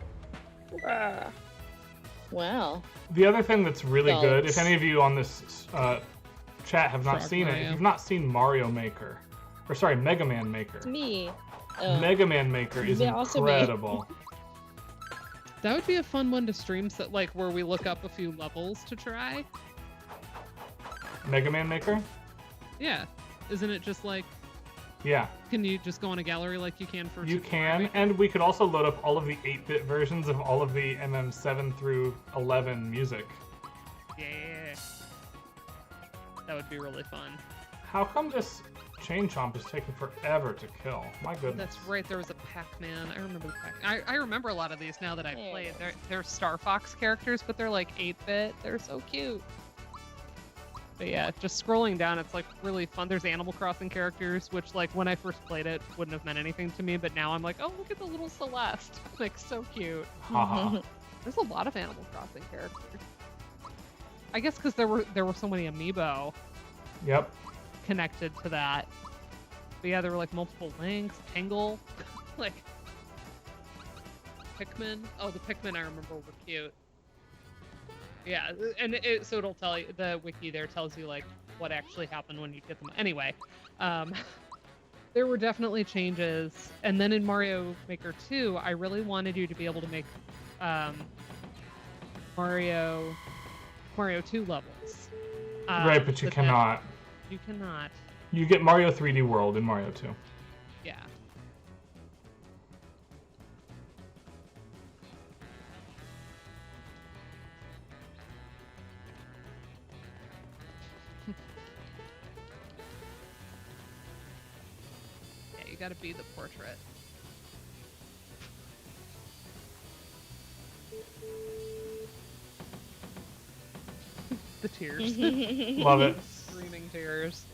Wow. The other thing that's really good, if Belts. any of you on this chat have not Frog seen it, Mario. if you've not seen Mario Maker, or sorry, Mega Man Maker. It's me. Oh. Mega Man Maker is Yeah, also me. incredible. That would be a fun one to stream, so, like where we look up a few levels to try. Mega Man Maker? Yeah. Isn't it just like, Yeah, can you just go in a gallery like you can for you Super Mario can. Maker? And we could also load up all of the 8-bit versions of all of the MM7 through 11 music. Yeah. That would be really fun. How come this Chain Chomp is taking forever to kill? My goodness. That's right, there was a Pac-Man. I remember the Pac. I remember a lot of these now that I've There played. it They're Star Fox characters, but they're like 8-bit. They're so cute. But yeah, just scrolling down, it's like really fun. There's Animal Crossing characters, which like when I first played it wouldn't have meant anything to me, but now I'm like, oh, look at the little Celeste. Like so cute. Haha. There's a lot of Animal Crossing characters. I guess because there were so many amiibo Yep. connected to that. But yeah, there were like multiple links, Tingle, like Pikmin. Oh, the Pikmin I remember were cute. Yeah, and so it'll tell you, the wiki there tells you like what actually happened when you get them. Anyway, there were definitely changes. And then in Mario Maker 2, I really wanted you to be able to make Mario 2 levels. Right, but you cannot. You cannot. You get Mario 3D World in Mario 2. Yeah. Yeah, you gotta be the portrait. The tears. Love it. Screaming tears.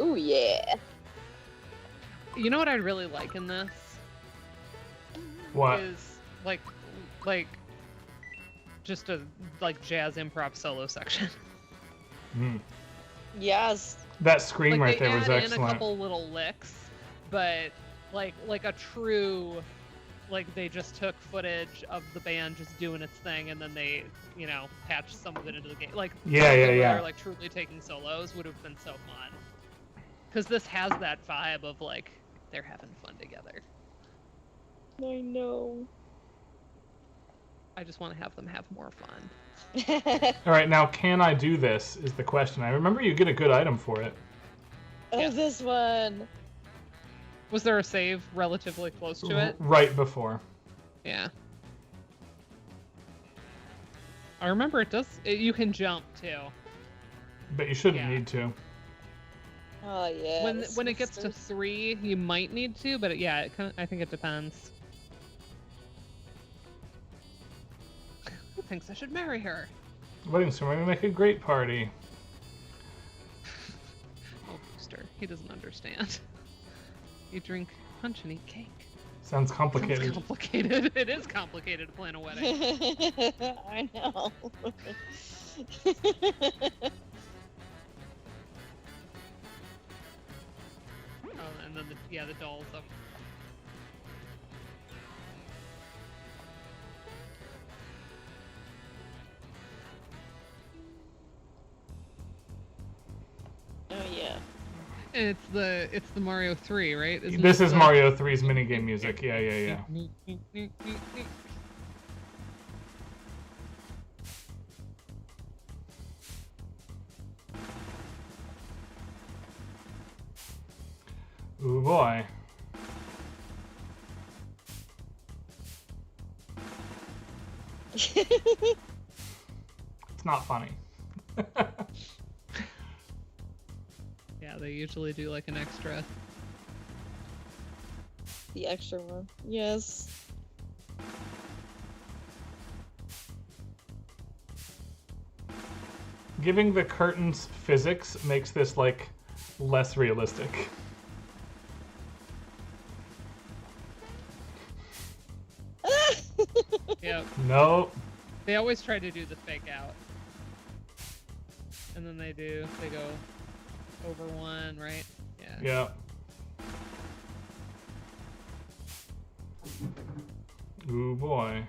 Ooh, yeah. You know what I really like in this? What? Is like just a jazz improv solo section. Mm. Yes. That scream right They there was add in a excellent. couple little licks, but like a true, they just took footage of the band just doing its thing, and then they, patched some of it into the game. Yeah. They're truly taking solos would have been so fun. Because this has that vibe of they're having fun together. I know. I just want to have them have more fun. All right, now can I do this? Is the question. I remember you get a good item for it. Oh, Yeah. this one. Was there a save relatively close to it? Right before. Yeah. I remember you can jump too. But you shouldn't Yeah. need to. Oh yeah. When it gets to 3, you might need to, but yeah, I think it depends. Who thinks I should marry her? Wedding ceremony make a great party. Oh, Booster, he doesn't understand. You drink punch and eat cake. Sounds complicated. Sounds complicated. It is complicated to plan a wedding. I know. Oh, and then the dolls up. Oh yeah. And it's the Mario 3, right? Isn't This it is the- Mario 3's minigame music. Yeah. Ooh boy. It's not funny. Yeah, they usually do an extra. The extra one. Yes. Giving the curtains physics makes this less realistic. Yep. Nope. They always try to do the fake out. And then they go over one, right? Yeah. Yeah. Ooh boy.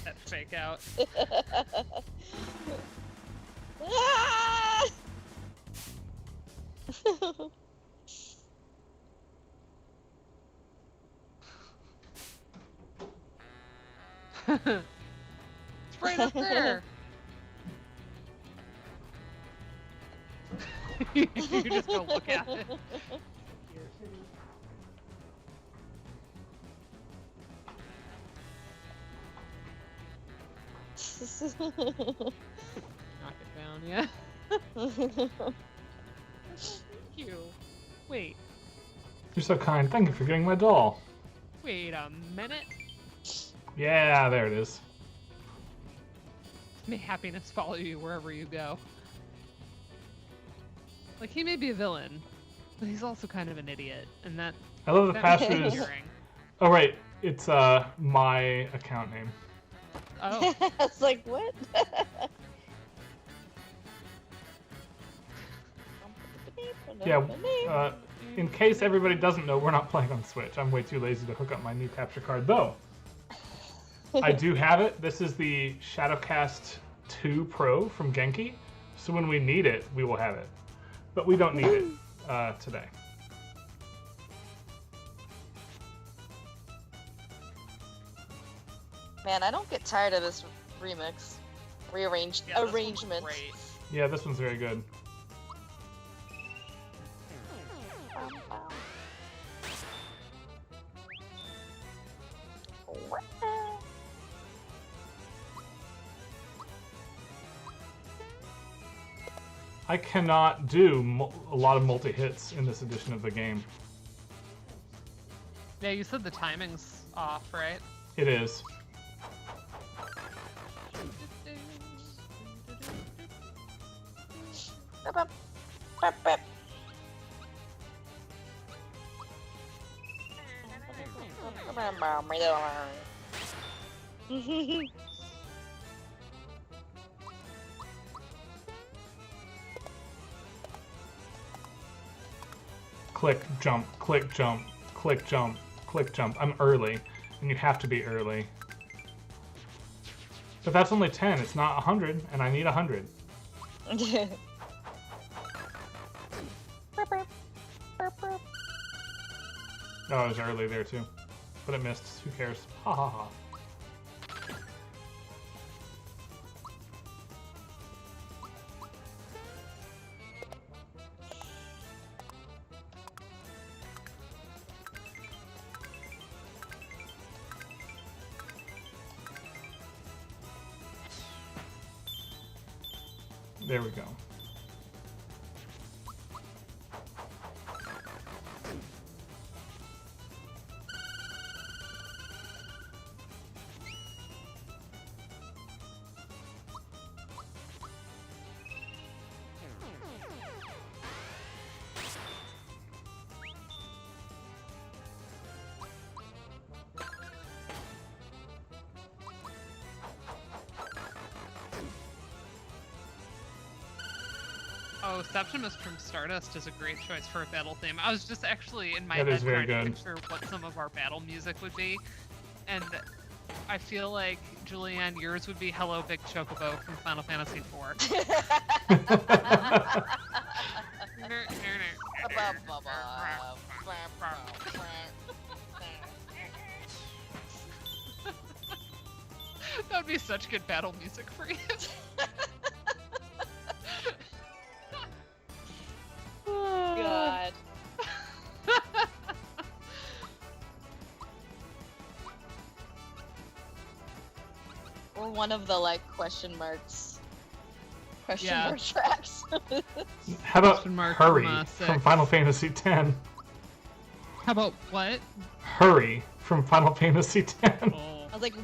That fake out. Ah! It's right up there. You just go look at it. Knock it down, yeah. Thank you. Wait. You're so kind. Thank you for getting my doll. Wait a minute. Yeah, there it is. May happiness follow you wherever you go. Like, he may be a villain, but he's also kind of an idiot, and that I love the that faster makes is. me endearing. Oh right, it's my account name. Oh, It's like, what? Yeah. In case everybody doesn't know, we're not playing on Switch. I'm way too lazy to hook up my new capture card, though. I do have it. This is the Shadowcast 2 Pro from Genki, so when we need it, we will have it. But we don't need it today. Man, I don't get tired of this arrangement. yeah, this one's great. Yeah, this one's very good. I cannot do a lot of multi-hits in this edition of the game. Yeah, you said the timing's off, right? It is. Click, jump, click, jump, click, jump, click, jump. I'm early, and you have to be early. But that's only 10, it's not 100, and I need 100. Oh, I was early there too. But it missed. Who cares? Ha ha ha. There we go. Oh, Septimus from Stardust is a great choice for a battle theme. I was just actually in my That head is very trying to good. picture what some of our battle music would be, and I feel like, Julianne, yours would be Hello Big Chocobo from Final Fantasy IV. That would be such good battle music for you. God. Or one of the like question marks. Question Yeah. mark tracks. How about Question mark Hurry from, from 6. Final Fantasy X? How about what? Hurry from Final Fantasy X. Oh. I was like,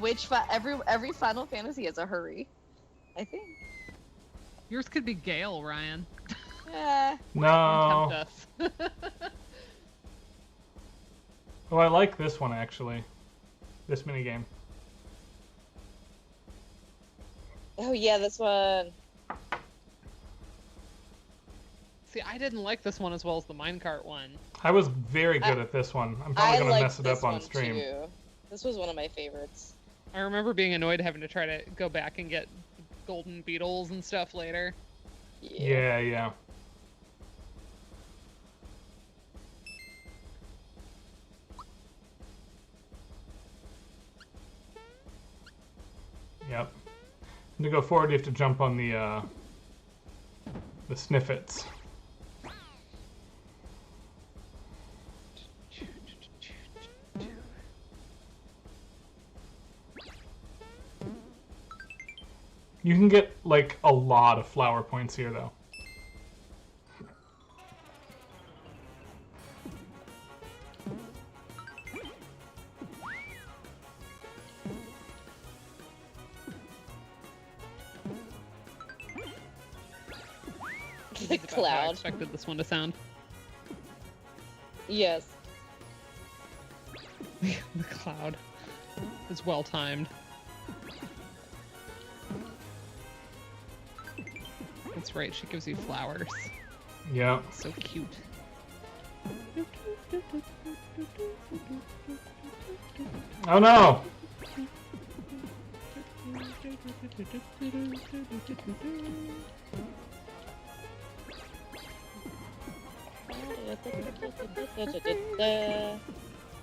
every Final Fantasy has a hurry. I think. Yours could be Gale, Ryan. Yeah. No. Tempt us. Oh, I like this one actually. This minigame. Oh yeah, this one. See, I didn't like this one as well as the minecart one. I was very good at this one. I'm probably gonna liked mess it this up on one, stream. Too. This was one of my favorites. I remember being annoyed having to try to go back and get golden beetles and stuff later. Yeah, yeah. Yep. And to go forward, you have to jump on the sniffets. You can get, like, a lot of flower points here, though. This is about how I Cloud. expected this one to sound. Yes. The cloud is well timed. That's right, she gives you flowers. Yeah. So cute. Oh no!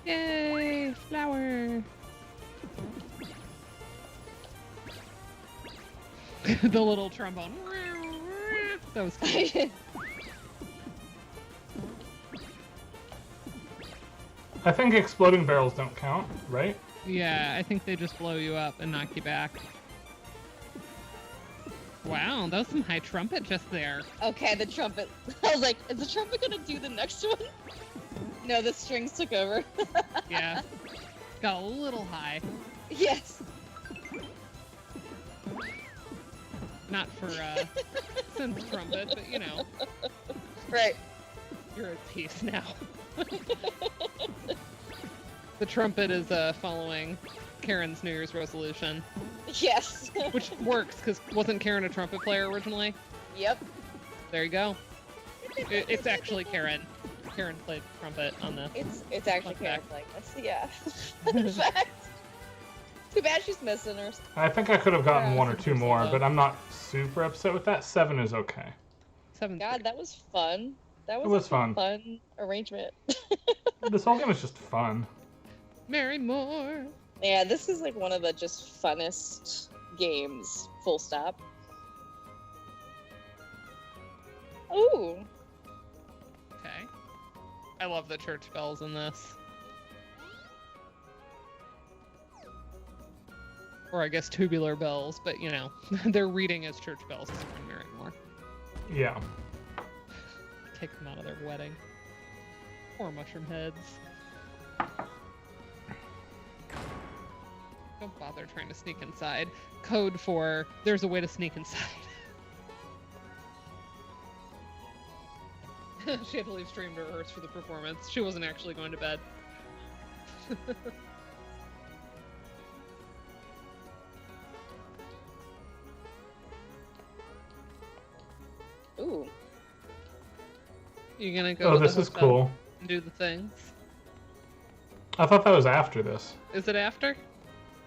Yay! Flower! The little trombone. That was cute. I think exploding barrels don't count, right? Yeah, I think they just blow you up and knock you back. Wow, that was some high trumpet just there. Okay, the trumpet. I was like, is the trumpet gonna do the next one? No, the strings took over. Yeah. Got a little high. Yes. Not for synth trumpet, but you know, Right. you're at peace now. The trumpet is following Karen's New Year's resolution, Yes. which works because wasn't Karen a trumpet player originally? Yep. There you go. It's actually Karen. Karen played trumpet on the. It's actually Fun Karen fact. playing this. Yeah. Fun fact. Too bad she's missing her. I think I could have gotten Yeah, one or two 100% more, though. but I'm not super upset with that. 7 is okay. 7th God, grade. that was fun. That was, It was a fun. fun arrangement. This whole game is just fun. Mary Moore. Yeah, this is like one of the just funnest games. Full stop. Ooh. Okay. I love the church bells in this. Or I guess tubular bells, but you know, they're reading as church bells because we're in Mary Moore. Yeah. Take them out of their wedding. Poor mushroom heads. Don't bother trying to sneak inside. Code for there's a way to sneak inside. She had to leave stream to rehearse for the performance. She wasn't actually going to bed. Ooh. You gonna go Oh, to the this is hotel cool. and do the things? I thought that was after this. Is it after?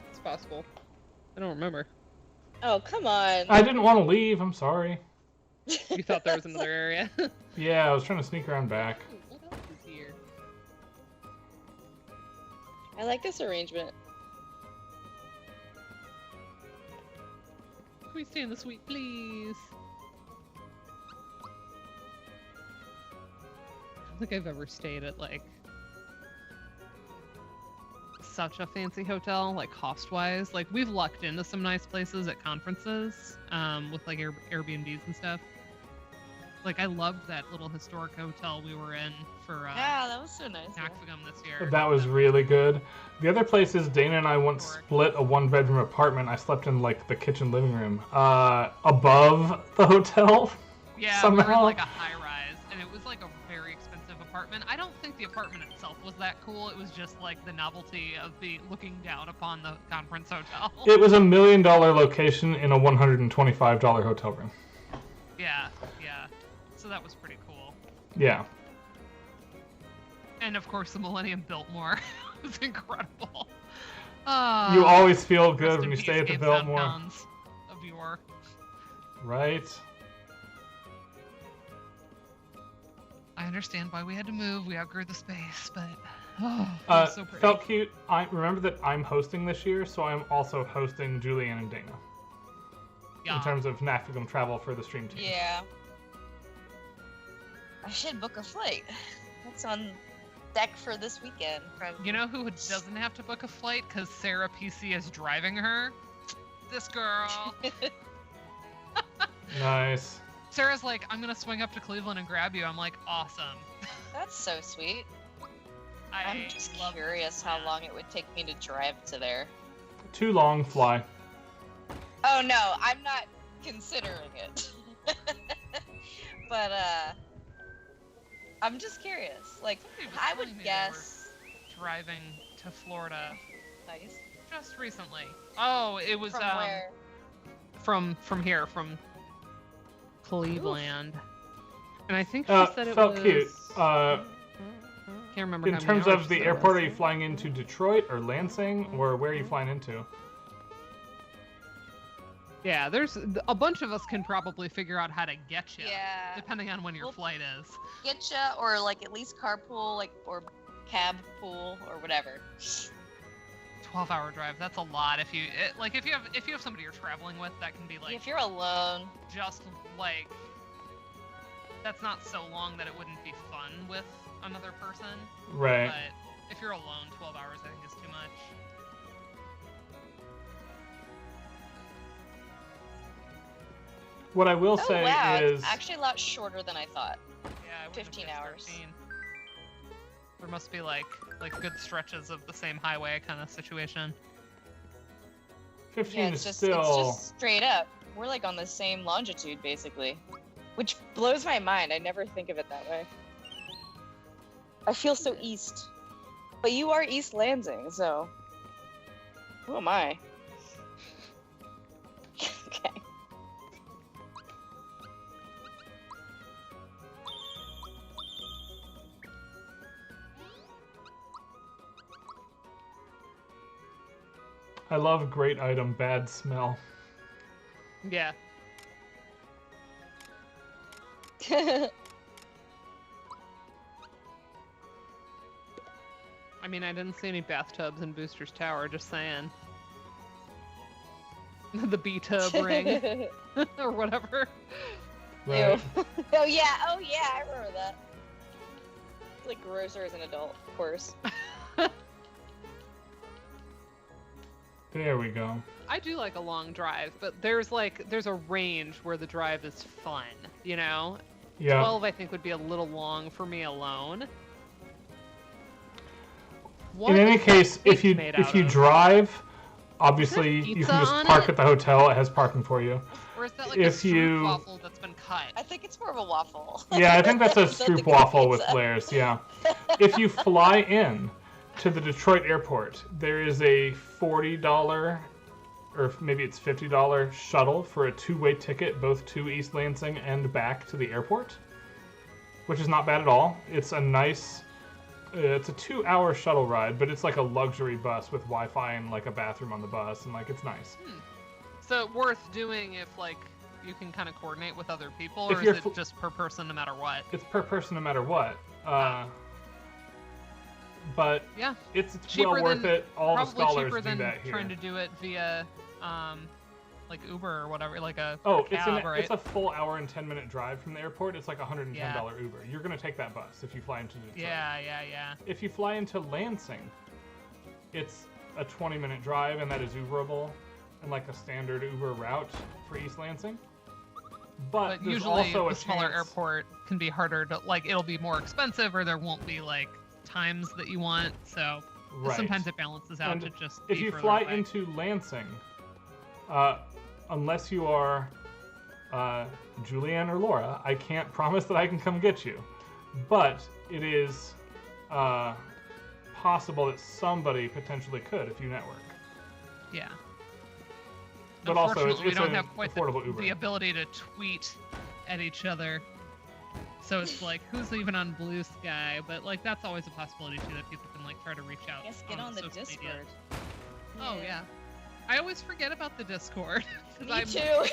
It's possible. I don't remember. Oh, come on. I didn't want to leave. I'm sorry. You thought there was another area? Yeah, I was trying to sneak around back. What else is here? I like this arrangement. Can we stay in the suite, please? I don't think I've ever stayed at like such a fancy hotel, like cost-wise. Like we've lucked into some nice places at conferences, with like Airbnbs and stuff. Like I loved that little historic hotel we were in for Yeah, that was so nice. Nakfagum this year. That was really good. The other place is Dana and I once split a 1-bedroom apartment. I slept in like the kitchen living room, above the hotel. Yeah, we were in somehow. like a high-rise, and it was like a very expensive apartment. I don't think the apartment itself was that cool. It was just like the novelty of the looking down upon the conference hotel. It was $1 million location in a $125 hotel room. Yeah, yeah. So that was pretty cool. Yeah. And of course, the Millennium Biltmore was incredible. You always feel rest good in when you peace, stay at the Gabe Biltmore. Soundhounds of yore. Right? I understand why we had to move. We outgrew the space, but oh, it was so pretty. Felt cute. I remember that I'm hosting this year, so I'm also hosting Julianne and Dana. Yeah. In terms of Nakfagum travel for the stream team. Yeah. I should book a flight. That's on deck for this weekend. You know who doesn't have to book a flight because Sarah PC is driving her? This girl. Nice. Sarah's like, I'm gonna swing up to Cleveland and grab you. I'm like, awesome. That's so sweet. I'm I just love curious how long it would take me to drive to there. Too long, fly. Oh no, I'm not considering it. But I'm just curious. Like, Somebody was I telling would me they guess. were driving to Florida Nice. just recently. Oh, it was From where? from here, from Cleveland. And I think she said it felt was cute. can't remember In how many terms hours of the she airport, said are it you was. flying into Detroit or Lansing, or where are you flying into? Yeah, there's a bunch of us can probably figure out how to get you. Yeah. Depending on when your Well, flight is. Getcha, or like at least carpool, like, or cab pool, or whatever. 12-hour drive. That's a lot. If you if you have somebody you're traveling with, that can be like If you're alone, just like that's not so long that it wouldn't be fun with another person. Right. But if you're alone, 12 hours I think is too much. What I will oh say wow, is, it's actually a lot shorter than I thought. Yeah, I wouldn't have 15 guessed hours. 13. There must be like good stretches of the same highway kind of situation. 15 Yeah, is it's just still. straight up. We're like on the same longitude basically, which blows my mind. I never think of it that way. I feel so east, but you are East Lansing, so who am I? Okay. I love great item, bad smell. Yeah. I mean, I didn't see any bathtubs in Booster's Tower, just saying. The B-tub ring or whatever. Right. oh yeah, I remember that. It's like grosser as an adult, of course. There we go. I do like a long drive, but there's a range where the drive is fun, you know? Yeah. 12 I think would be a little long for me alone. In any case, if you made out of? drive, obviously you pizza can just on park it? at the hotel. It has parking for you. Or is that like If a you- waffle that's been cut? I think it's more of a waffle. Yeah, I think that's a Is that the stroop good waffle with pizza? flares. Yeah. If you fly in to the Detroit airport, there is a $40 or maybe it's $50 shuttle for a two-way ticket, both to East Lansing and back to the airport, which is not bad at all. It's a nice. It's a 2-hour shuttle ride, but it's like a luxury bus with Wi-Fi and like a bathroom on the bus, and like it's nice. So worth doing if like you can kind of coordinate with other people, If or you're is it just per person no matter what? It's per person no matter what. But Yeah, it's cheaper well worth than- it. All the probably scholars cheaper do than that here. trying to do it via like Uber or whatever, like a Oh, a cab, right? it's a full hour and 10-minute drive from the airport. It's like $110 Yeah. Uber. You're gonna take that bus if you fly into Detroit. Yeah. If you fly into Lansing, it's a 20-minute drive, and that is Uberable, and like a standard Uber route for East Lansing. But But there's usually also a the smaller chance- airport can be harder to like. It'll be more expensive, or there won't be like times that you want. So Right. sometimes it balances out And to just. if be you further fly away. into Lansing, unless you are Julianne or Laura, I can't promise that I can come get you. But it is possible that somebody potentially could if you network. Yeah. But also, Unfortunately, it's we don't an have quite affordable Uber. the ability to tweet at each other. So it's like, who's even on Blue Sky? But like, that's always a possibility too, that people can like try to reach out. Yes, get on the social media. Discord. Oh yeah. I always forget about the Discord. 'cause Me I'm- too.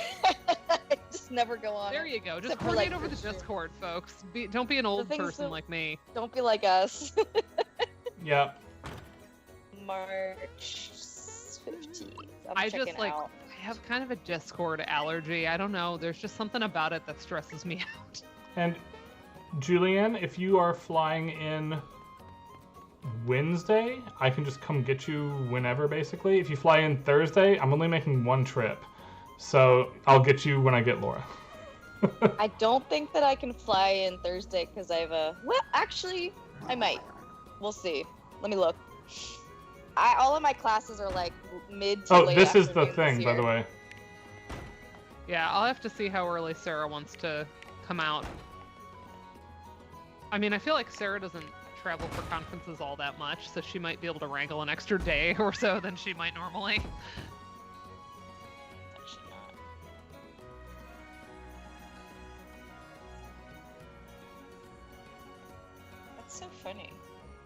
I just never go on. There it. you go. Just Except for, coordinate like, over the for sure. Discord, folks. Don't be an old thing is person that- like me. Don't be like us. Yeah. March 15th. I'm I checking just like out. I have kind of a Discord allergy. I don't know. There's just something about it that stresses me out. And Julianne, if you are flying in Wednesday, I can just come get you whenever, basically. If you fly in Thursday, I'm only making one trip. So I'll get you when I get Laura. I don't think that I can fly in Thursday because I have a. Well, actually, I might. We'll see. Let me look. All of my classes are like mid to Oh, late this is the afternoon this thing, by the year. way. Yeah, I'll have to see how early Sarah wants to come out. I mean, I feel like Sarah doesn't travel for conferences all that much, so she might be able to wrangle an extra day or so than she might normally. Actually not. That's so funny.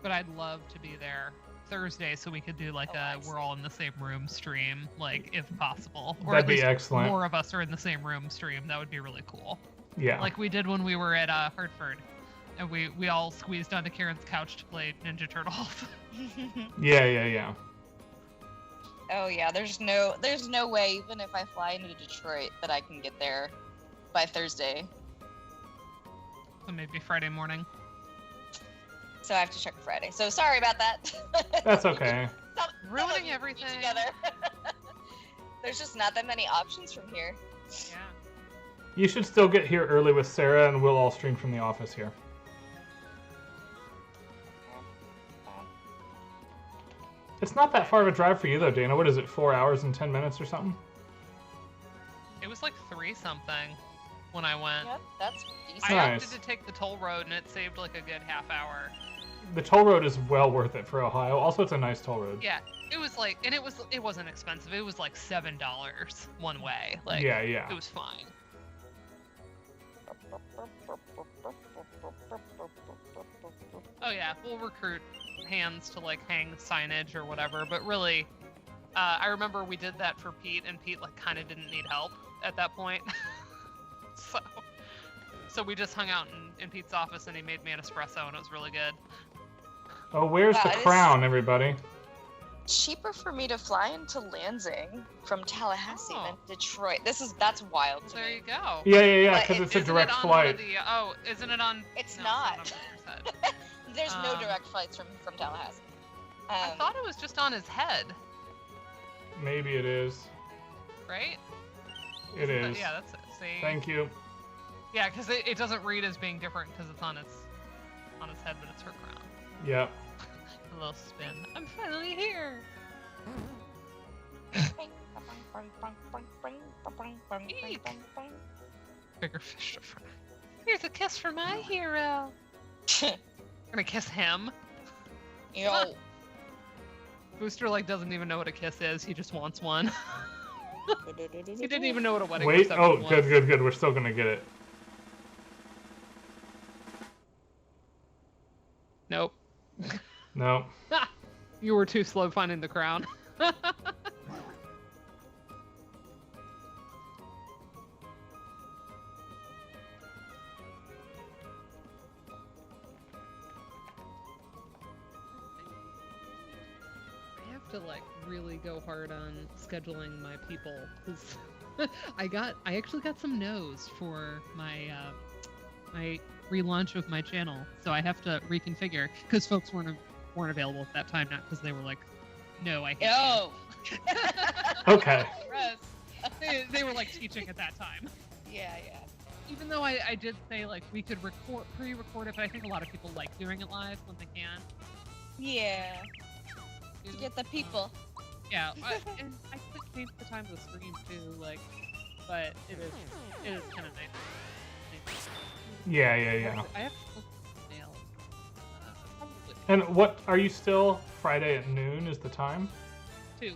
But I'd love to be there Thursday so we could do like I we're see. all in the same room stream, like if possible. Or That'd at be least excellent. more of us are in the same room stream. That would be really cool. Yeah. Like we did when we were at Hartford. And we all squeezed onto Karen's couch to play Ninja Turtles. Yeah. Oh yeah, there's no way, even if I fly into Detroit, that I can get there by Thursday. So maybe Friday morning. So I have to check Friday. So sorry about that. That's okay. Ruining everything. Together. There's just not that many options from here. Yeah. You should still get here early with Sarah, and we'll all stream from the office here. It's not that far of a drive for you, though, Dana. What is it, 4 hours and 10 minutes or something? It was like 3 something when I went. Yep, that's decent. I Nice. opted to take the toll road and it saved like a good half hour. The toll road is well worth it for Ohio. Also, it's a nice toll road. Yeah, it was like, and it wasn't expensive. It was like $7 one way. Like, Yeah. it was fine. Oh yeah, we'll recruit hands to like hang signage or whatever. But really, I remember we did that for Pete, and Pete like kind of didn't need help at that point. So we just hung out in Pete's office, and he made me an espresso, and it was really good. Oh, where's Wow, the it is- crown, everybody? Cheaper for me to fly into Lansing from Tallahassee Oh. than Detroit. That's wild Well, to there me. you go. Yeah, But because it- it's a Isn't direct it on one of flight. the, isn't it on? It's no, not. It's not on Victor's head. There's no Um, direct flights from Tallahassee. I thought it was just on his head, Maybe it is. right? It Isn't that- is. yeah, that's it. See? Thank you. Yeah, because it doesn't read as being different because it's on his head, but it's her crown. Yep. A little spin. I'm finally here. Bigger fish to fry. Here's a kiss for my hero. Gonna kiss him. Yo, Booster like doesn't even know what a kiss is. He just wants one. He didn't even know what a wedding Wait. reception Oh, was. good. We're still gonna get it. Nope. No. You were too slow finding the crown. I have to like really go hard on scheduling my people because I actually got some no's for my my relaunch of my channel, so I have to reconfigure because folks weren't available at that time, not because they were like, no, I hate you. yo. Okay. Gross. They were like teaching at that time. Yeah. Even though I did say like we could pre-record it, but I think a lot of people like doing it live when they can. Yeah. To get the people. Yeah, and I could change the time of the stream too, like, but it is kind of nice. Yeah. I have to look at the mail. Probably And what are you still? Friday at noon is the time? 2.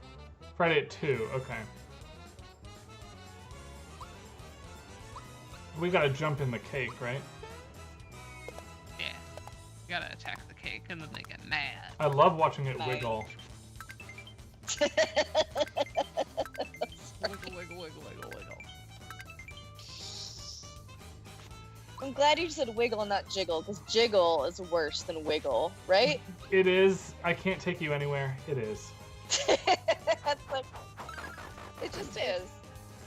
Friday at 2. Okay. We gotta jump in the cake, right? Yeah, you gotta attack the cake, and then they get mad. I love watching it Nice. wiggle. Wiggle. I'm glad you said wiggle and not jiggle, because jiggle is worse than wiggle, right? It is. I can't take you anywhere. It is. That's like, it just is.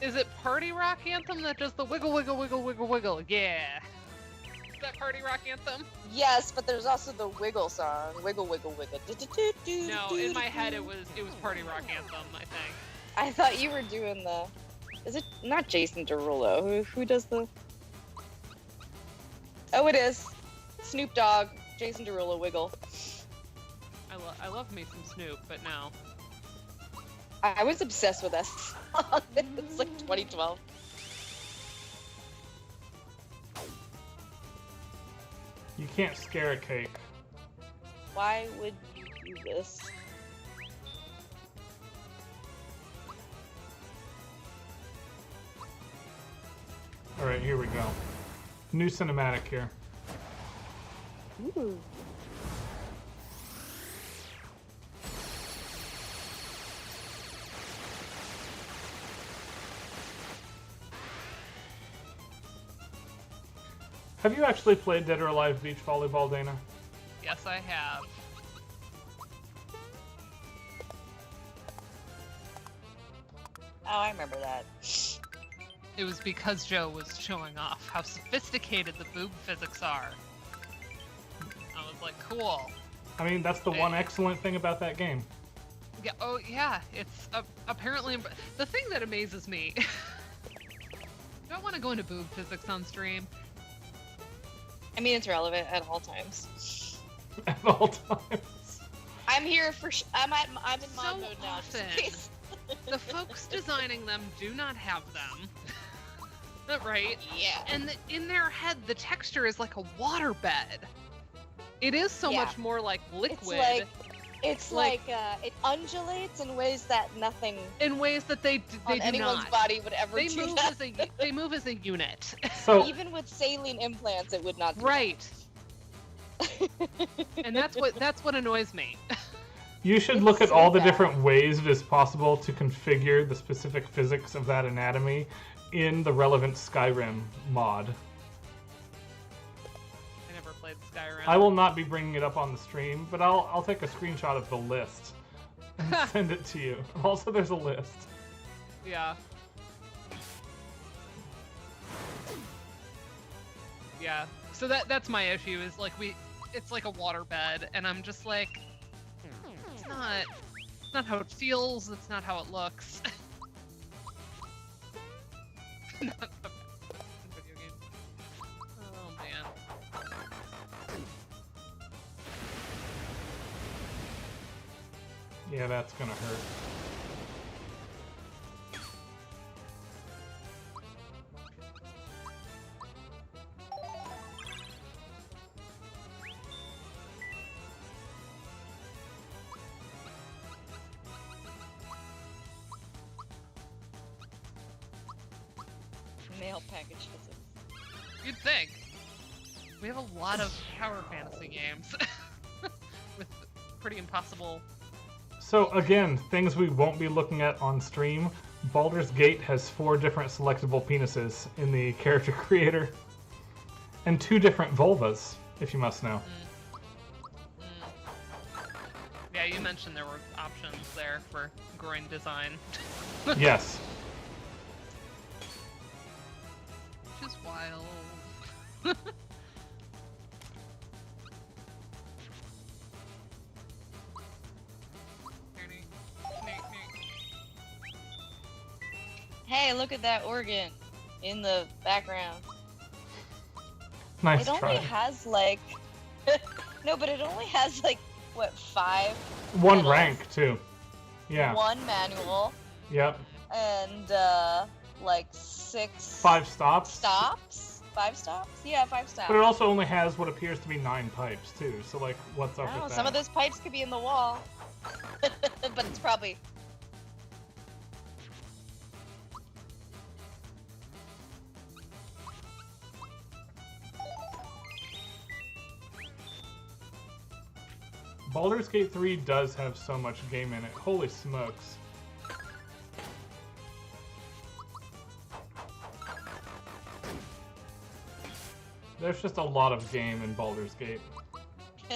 Is it Party Rock Anthem that does the wiggle? Yeah. Is that Party Rock Anthem? Yes, but there's also the wiggle song. Wiggle. No, in my head it was Party Rock Anthem, I think. I thought you were doing the. Is it not Jason Derulo? Who does the? Oh, it is. Snoop Dogg, Jason Derulo, wiggle. I love me some Snoop, but no. I was obsessed with that song. It's like 2012. You can't scare a cake. Why would you do this? Alright, here we go. New cinematic here. Ooh. Have you actually played Dead or Alive Beach Volleyball, Dana? Yes, I have. Oh, I remember that. It was because Joe was showing off how sophisticated the boob physics are. I was like, cool. I mean, that's the one excellent thing about that game. Yeah. Oh, yeah. It's apparently the thing that amazes me. Do I want to go into boob physics on stream? I mean, it's relevant at all times. At all times. I'm here for. I'm in mod So mode now. Just in often. case. The folks designing them do not have them. Right? Yeah. And in their head, the texture is like a waterbed. It is so Yeah. much more like liquid. It's Like- like it undulates in ways that nothing in ways that they on do anyone's not. body would ever They do move that. they move as a unit. So, Even with saline implants, it would not. Do Right. And that's what annoys me. you should It's look at so all the bad. different ways it is possible to configure the specific physics of that anatomy in the relevant Skyrim mod. I never played Skyrim. I will not be bringing it up on the stream, but I'll take a screenshot of the list and send it to you. Also, there's a list. Yeah. Yeah. So that's my issue is like it's like a waterbed and I'm just like it's not how it feels, it's not how it looks. Not a video game. Oh man. Yeah, that's gonna hurt. Mail package physics. You'd think. We have a lot of tower fantasy games with pretty impossible. So again, things we won't be looking at on stream. Baldur's Gate has 4 different selectable penises in the character creator. And 2 different vulvas, if you must know. Yeah, you mentioned there were options there for groin design, Yes. which is wild. Hey, look at that organ in the background. Nice It only try. has like no, but it only has like what 5 One pedals, rank, too. Yeah. 1 manual, Yep. and like 6 5 stops. stops. 5 stops? Yeah, 5 stops. But it also only has what appears to be 9 pipes, too. So, like, what's up Oh, with that? some of those pipes could be in the wall, but it's probably. Baldur's Gate 3 does have so much game in it. Holy smokes. There's just a lot of game in Baldur's Gate. Oh,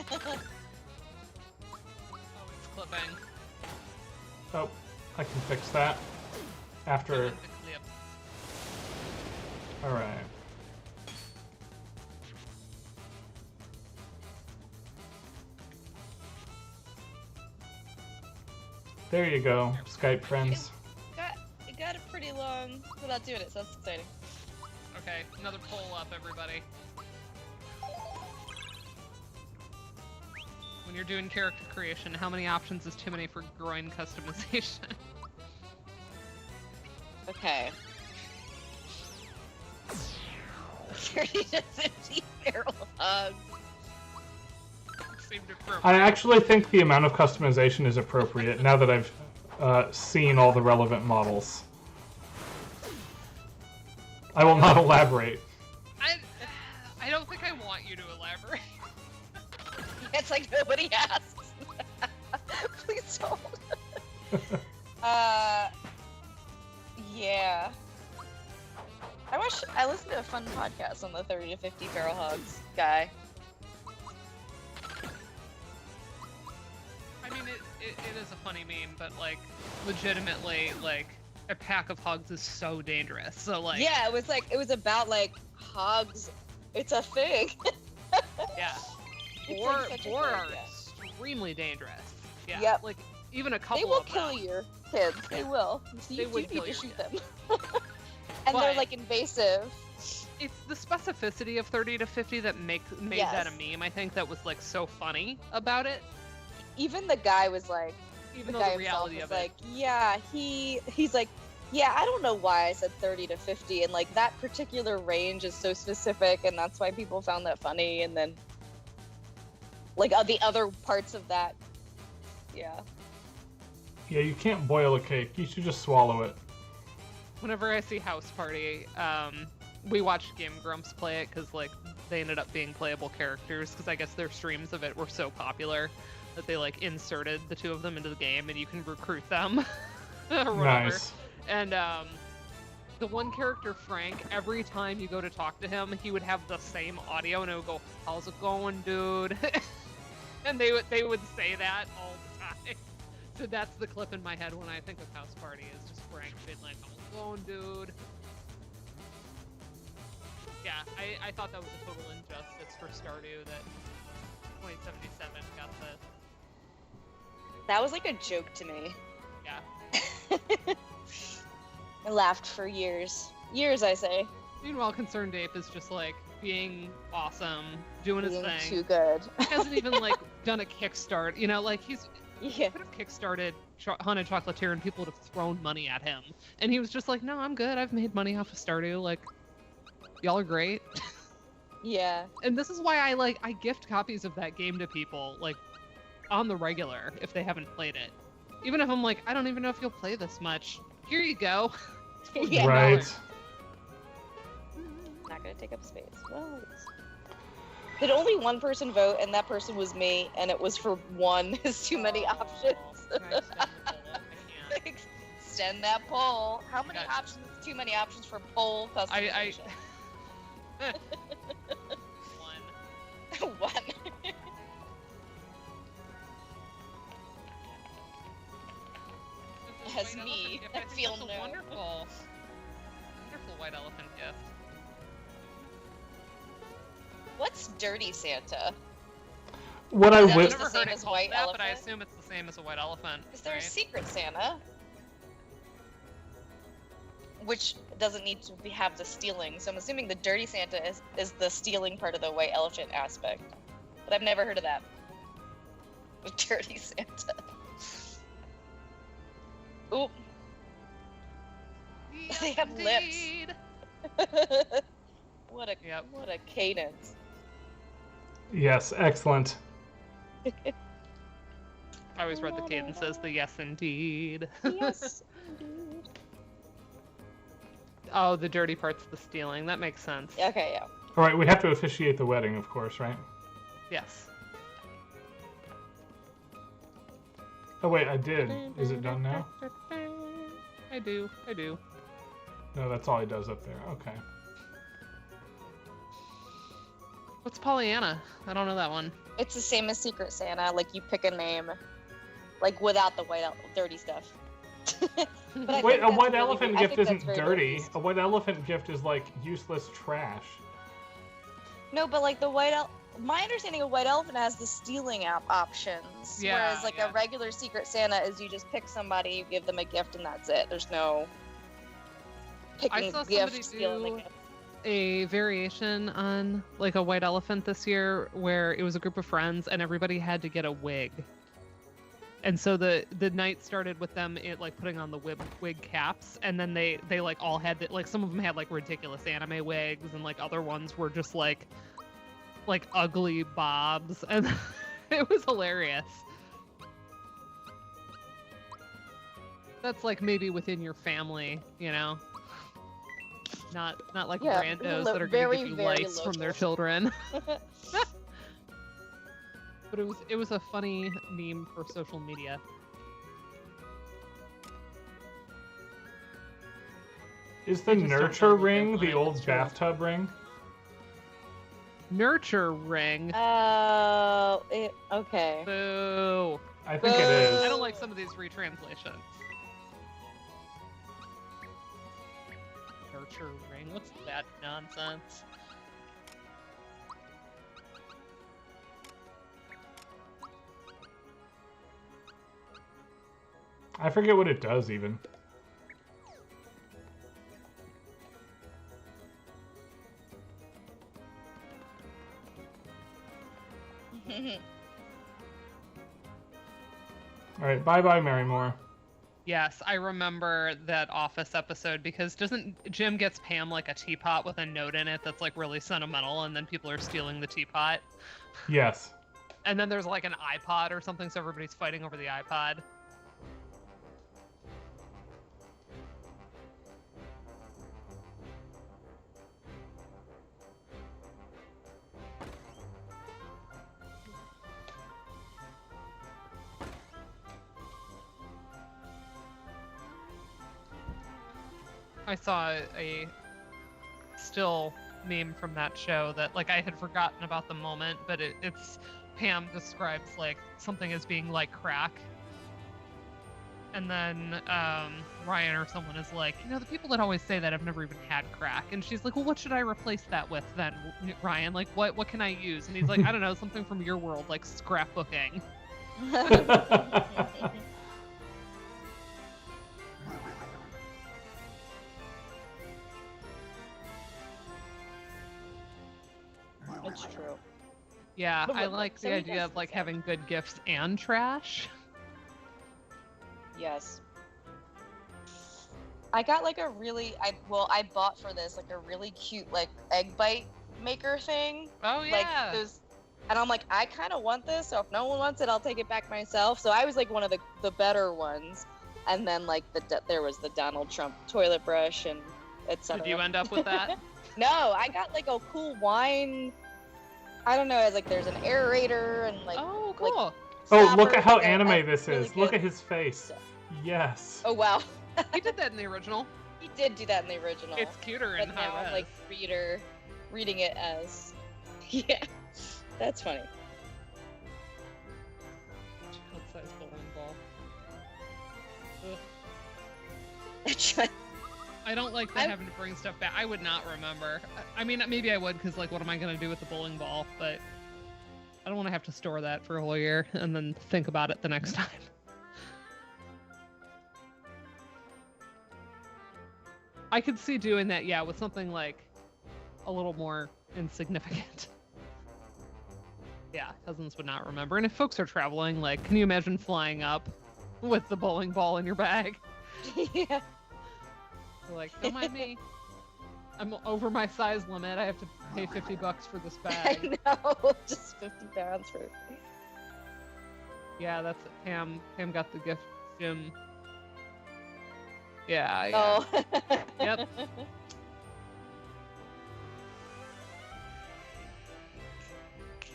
it's clipping. Oh, I can fix that. After... The clip. Alright. There you go, Skype friends. It got it pretty long without doing it, so that's exciting. Okay, another poll up, everybody. When you're doing character creation, how many options is too many for groin customization? Okay. 30 to 50 barrel hugs. seemed appropriate. I actually think the amount of customization is appropriate now that I've seen all the relevant models. I will not elaborate. I don't think I want you to elaborate. It's like nobody asks. Please don't. Yeah. I wish I listened to a fun podcast on the 30 to 50 feral hogs guy. I mean, it is a funny meme, but like, legitimately, like, a pack of hogs is so dangerous. So like, Yeah, it was about like hogs. It's a thing. yeah, It's boar like such a boar thing, are yeah. extremely dangerous. Yeah, Yep. like even a couple They will of kill them. your kids. They will. So They you would do kill need to your shoot them. kids. And they're But- like invasive. It's the specificity of 30 to 50 that made Yes. that a meme. I think that was like so funny about it. Even the guy was like, Even the though guy the himself reality was of like, yeah, he's like, yeah, I don't know why I said 30 to 50, and like that particular range is so specific, and that's why people found that funny, and then like the other parts of that, yeah. Yeah, you can't boil a cake. You should just swallow it. Whenever I see House Party, we watched Game Grumps play it because like they ended up being playable characters because I guess their streams of it were so popular that they like inserted the two of them into the game and you can recruit them or whatever. Nice. And the one character, Frank, every time you go to talk to him, he would have the same audio and it would go, "How's it going, dude?" And they would say that all the time. So that's the clip in my head when I think of House Party is just Frank being like, "How's it going, dude?" Yeah, I thought that was a total injustice for Stardew that 2077 got the That was like a joke to me. yeah. I laughed for years. Years, I say. Meanwhile, Concerned Ape is just like being awesome, doing his Being thing. too good. He hasn't even like done a Kickstart. You know, like he Yeah. could have kickstarted Haunted Chocolatier and people would have thrown money at him. And he was just like, "No, I'm good. I've made money off of Stardew. Like, y'all are great." Yeah. And this is why I gift copies of that game to people like on the regular if they haven't played it. Even if I'm like, I don't even know if you'll play this much. Here you go. Yeah. Right. Not gonna take up space. Well, did only one person vote, and that person was me, and it was for one. Is too many options. Can I extend the poll? I can't. Extend that poll. How many Got- options? Too many options for poll customization. One. One. This is As White me, Elephant gift. I think feel that's a no. wonderful White Elephant gift. What's Dirty Santa? What I Is that will. I've just never the heard same it as called White that, but I Elephant? assume it's the same as a White Elephant. Is there a right? Secret Santa? Which doesn't need to have the stealing, so I'm assuming the Dirty Santa is the stealing part of the White Elephant aspect. But I've never heard of that. Dirty Santa. Oop. They have lips. Indeed. What a Yep. what a cadence. Yes, excellent. I always read the cadence as the yes indeed. Yes. Oh, the dirty part's the stealing. That makes sense. Okay, yeah. All right, we have to officiate the wedding, of course, right? Yes. Oh wait, I did. Is it done now? I do. No, that's all he does up there. Okay. What's Pollyanna? I don't know that one. It's the same as Secret Santa. Like you pick a name, like without the dirty stuff. But I Wait, think a that's white really elephant good. I gift think isn't that's very dirty. nice. A white elephant gift is like useless trash. No, but like my understanding of White Elephant has the stealing options. Yeah, Whereas like yeah. a regular Secret Santa is you just pick somebody, you give them a gift, and that's it. There's no picking saw a somebody gift, stealing do- a gift. A variation on like a white elephant this year where it was a group of friends and everybody had to get a wig. And so the night started with them like putting on the wig caps, and then they like all had like some of them had like ridiculous anime wigs, and like other ones were just like ugly bobs, and It was hilarious. That's like maybe within your family, you know? Not like Yeah, randos lo- that are going very, to give you very likes from their local. children. But it was a funny meme for social media. Is the I just don't nurture know what ring they're the playing, old it's true. bathtub ring? Nurture ring. Oh, okay. Boo. I think it is. I don't like some of these retranslations. Nurture ring? What's that nonsense? I forget what it does even. All right, bye-bye, Marymore. Yes, I remember that Office episode because doesn't Jim gets Pam like a teapot with a note in it that's like really sentimental, and then people are stealing the teapot, Yes. and then there's like an iPod or something, so everybody's fighting over the iPod. I saw a still meme from that show that like I had forgotten about the moment, but it's Pam describes like something as being like crack, and then Ryan or someone is like, you know, the people that always say that have never even had crack, and she's like, well, what should I replace that with then, Ryan? Like, what can I use? And he's like, I don't know, something from your world, like scrapbooking. It's true. Yeah, But I look, like the somebody idea does of like this. having good gifts and trash. Yes. I got like a really I bought for this like a really cute like egg bite maker thing. Oh Like yeah. those, and I'm like, I kind of want this, so if no one wants it, I'll take it back myself. So I was like one of the better ones, and then like there was the Donald Trump toilet brush and etc. Did you end up with that? No, I got like a cool wine. I don't know, as like there's an aerator and like. Oh, like, cool. Oh, look stopper, at how but they're, anime like, this really is. Look good. at his face. Yes. Oh wow, He did that in the original. he did do that in the original. It's cuter in But now high I'm res. like reading it as. Yeah, that's funny. Child-sized bowling ball. Ugh. I don't like that having to bring stuff back. I would not remember. I mean, maybe I would, because like, what am I gonna do with the bowling ball? But I don't want to have to store that for a whole year and then think about it the next time. I could see doing that, yeah, with something like a little more insignificant. Yeah, cousins would not remember. And if folks are traveling, like, can you imagine flying up with the bowling ball in your bag? Yeah. Like, don't mind me. I'm over my size limit. I have to pay $50 for this bag. I know, just 50 pounds for. Yeah, that's it. Pam got the gift, Jim. Yeah. Oh. Yep.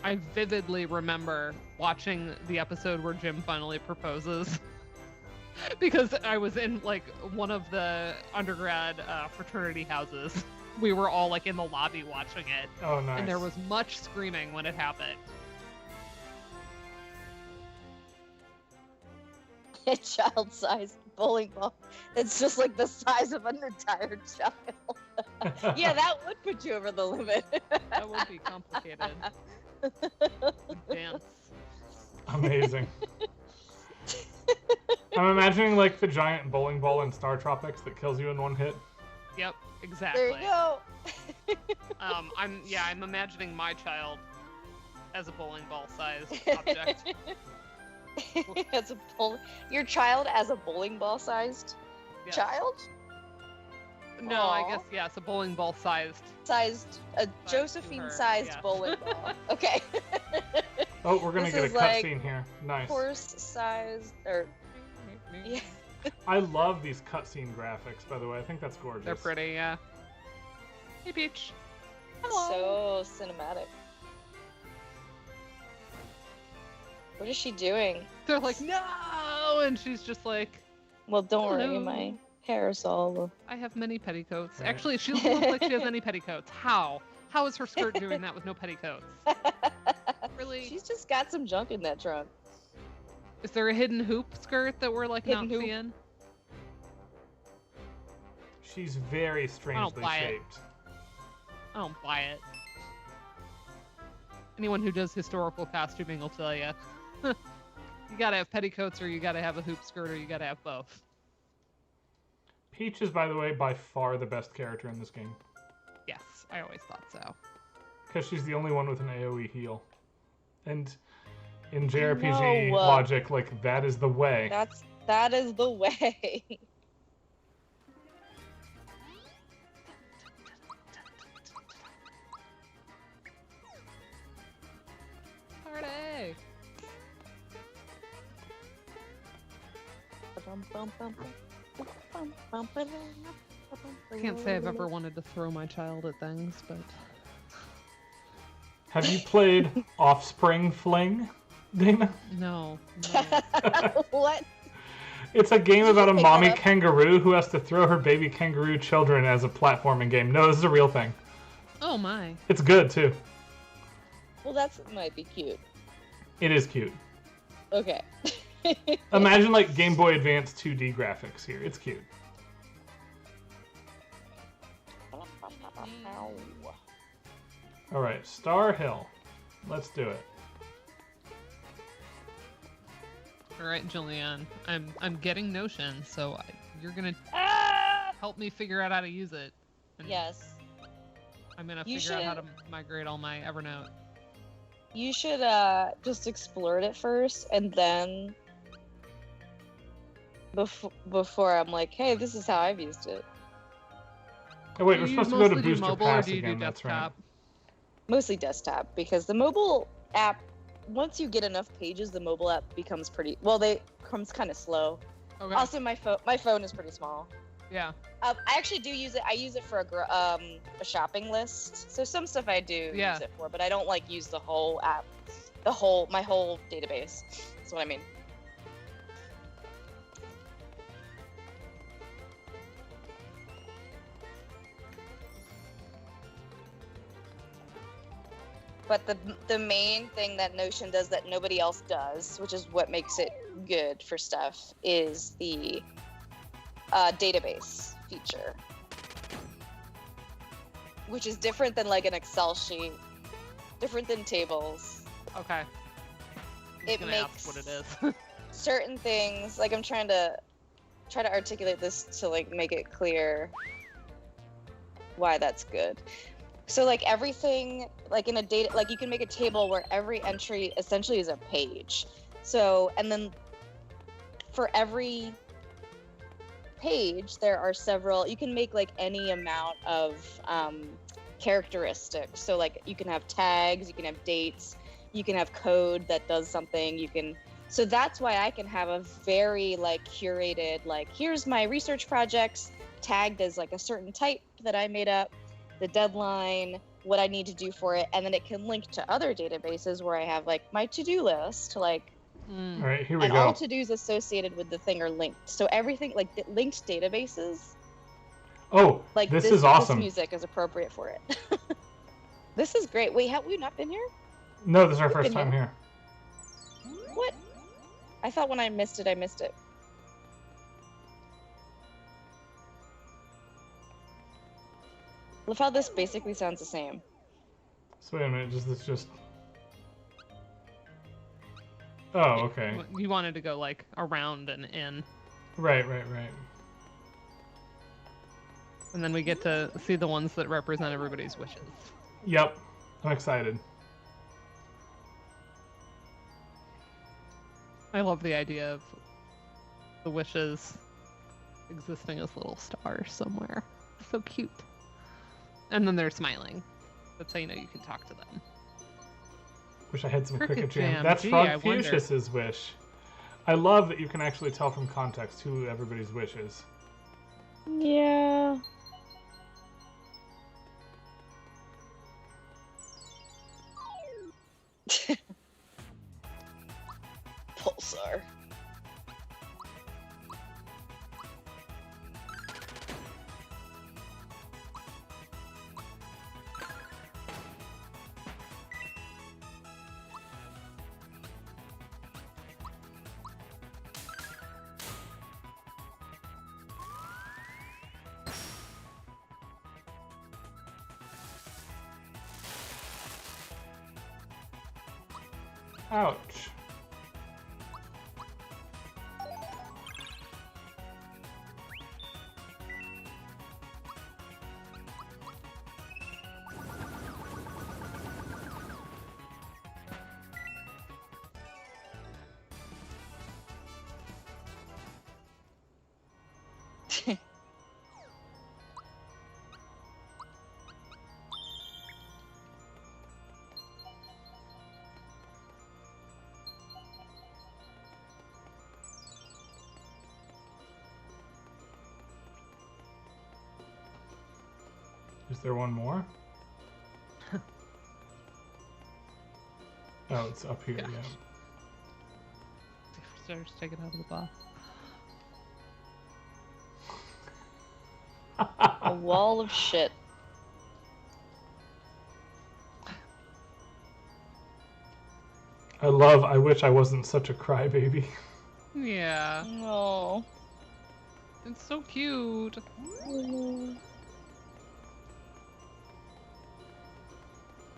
I vividly remember watching the episode where Jim finally proposes. Because I was in like one of the undergrad fraternity houses. We were all like in the lobby watching it. Oh, nice. And there was much screaming when it happened. A child-sized bowling ball. It's just like the size of an entire child. Yeah, that would put you over the limit. That would be complicated. Dance. Amazing. I'm imagining like the giant bowling ball in Star Tropics that kills you in one hit. Yep, exactly. There you go. I'm imagining my child as a bowling ball sized object. As a your child as a bowling ball sized Yes. child? No, Aw. I guess yes, a bowling ball sized. Sized, a to Josephine her, sized yes. bowling ball. Okay. Oh, we're gonna This get a is like cutscene here. Nice. horse size or yeah. I love these cutscene graphics, by the way. I think that's gorgeous. They're pretty, yeah. Hey, Peach. So cinematic. What is she doing? They're like, no! And she's just like, Well, don't worry, Hello. my hair is all. I have many petticoats. Right. Actually, she doesn't look like she has any petticoats. How? How is her skirt doing that with no petticoats? Really? She's just got some junk in that trunk. Is there a hidden hoop skirt that we're like Hidden not hoop. seeing? She's very strangely buy it. shaped. I don't buy it. Anyone who does historical costuming will tell you. You gotta have petticoats, or you gotta have a hoop skirt, or you gotta have both. Peach is, by the way, by far the best character in this game. Yes, I always thought so. Because she's the only one with an AoE heal. And in JRPG No. logic, like, that is the way. That is the way. Party! I can't say I've ever wanted to throw my child at things, but Have you played Offspring Fling, Dana? no. What? It's a game Did you about a make that mommy up? kangaroo who has to throw her baby kangaroo children as a platforming game. No, this is a real thing. Oh my. It's good, too. Well, that might be cute. It is cute. Okay. Imagine, like, Game Boy Advance 2D graphics here. It's cute. Alright, Star Hill. Let's do it. All right, Julianne. I'm getting Notion, so you're gonna Ah! help me figure out how to use it. And Yes. I'm gonna You figure out how to should- migrate all my Evernote. You should just explore it first, and then before I'm like, hey, this is how I've used it. Oh, wait, Do we're you supposed to go to mostly do Booster mobile, or Pass do you again. do That's right. desktop? Mostly desktop, because the mobile app, once you get enough pages, the mobile app becomes pretty. Well, comes kind of slow. Okay. Also, my phone is pretty small. Yeah. I actually do use it. I use it for a shopping list. So some stuff I do Yeah. use it for, but I don't like use the whole app, my whole database. That's what I mean. But the main thing that Notion does that nobody else does, which is what makes it good for stuff, is the database feature, which is different than like an Excel sheet, different than tables. Okay. I'm It gonna makes ask what it is. certain things, like I'm trying to articulate this to like make it clear why that's good. So like everything, like in a data, like you can make a table where every entry essentially is a page. So, and then for every page, there are several, you can make like any amount of characteristics. So like you can have tags, you can have dates, you can have code that does something, you can, so that's why I can have a very like curated, like here's my research projects tagged as like a certain type that I made up, the deadline, what I need to do for it, and then it can link to other databases where I have like my to-do list, like, Mm. All right, here we and go. all to-dos associated with the thing are linked. So everything, like the linked databases, Oh, like this is awesome. This music is appropriate for it. This is great. Wait, have we not been here? No, this is our first been time here. What? I thought when I missed it, I missed it. Love how this basically sounds the same. So wait a minute, this just... Oh, okay. You wanted to go like around and in, Right. and then we get to see the ones that represent everybody's wishes. Yep, I'm excited. I love the idea of the wishes existing as little stars somewhere. So cute. And then they're smiling. That's how you know you can talk to them. Wish I had some Cricket, Cricket Jam. Jam. That's Gee, I Frog wonder. Fuchsia's wish. I love that you can actually tell from context who everybody's wish is. Yeah. Pulsar. Ouch. Is there one more? Oh, it's up here, Yeah. yeah. Just take it out of the box. A wall of shit. I wish I wasn't such a crybaby. Yeah, No. it's so cute.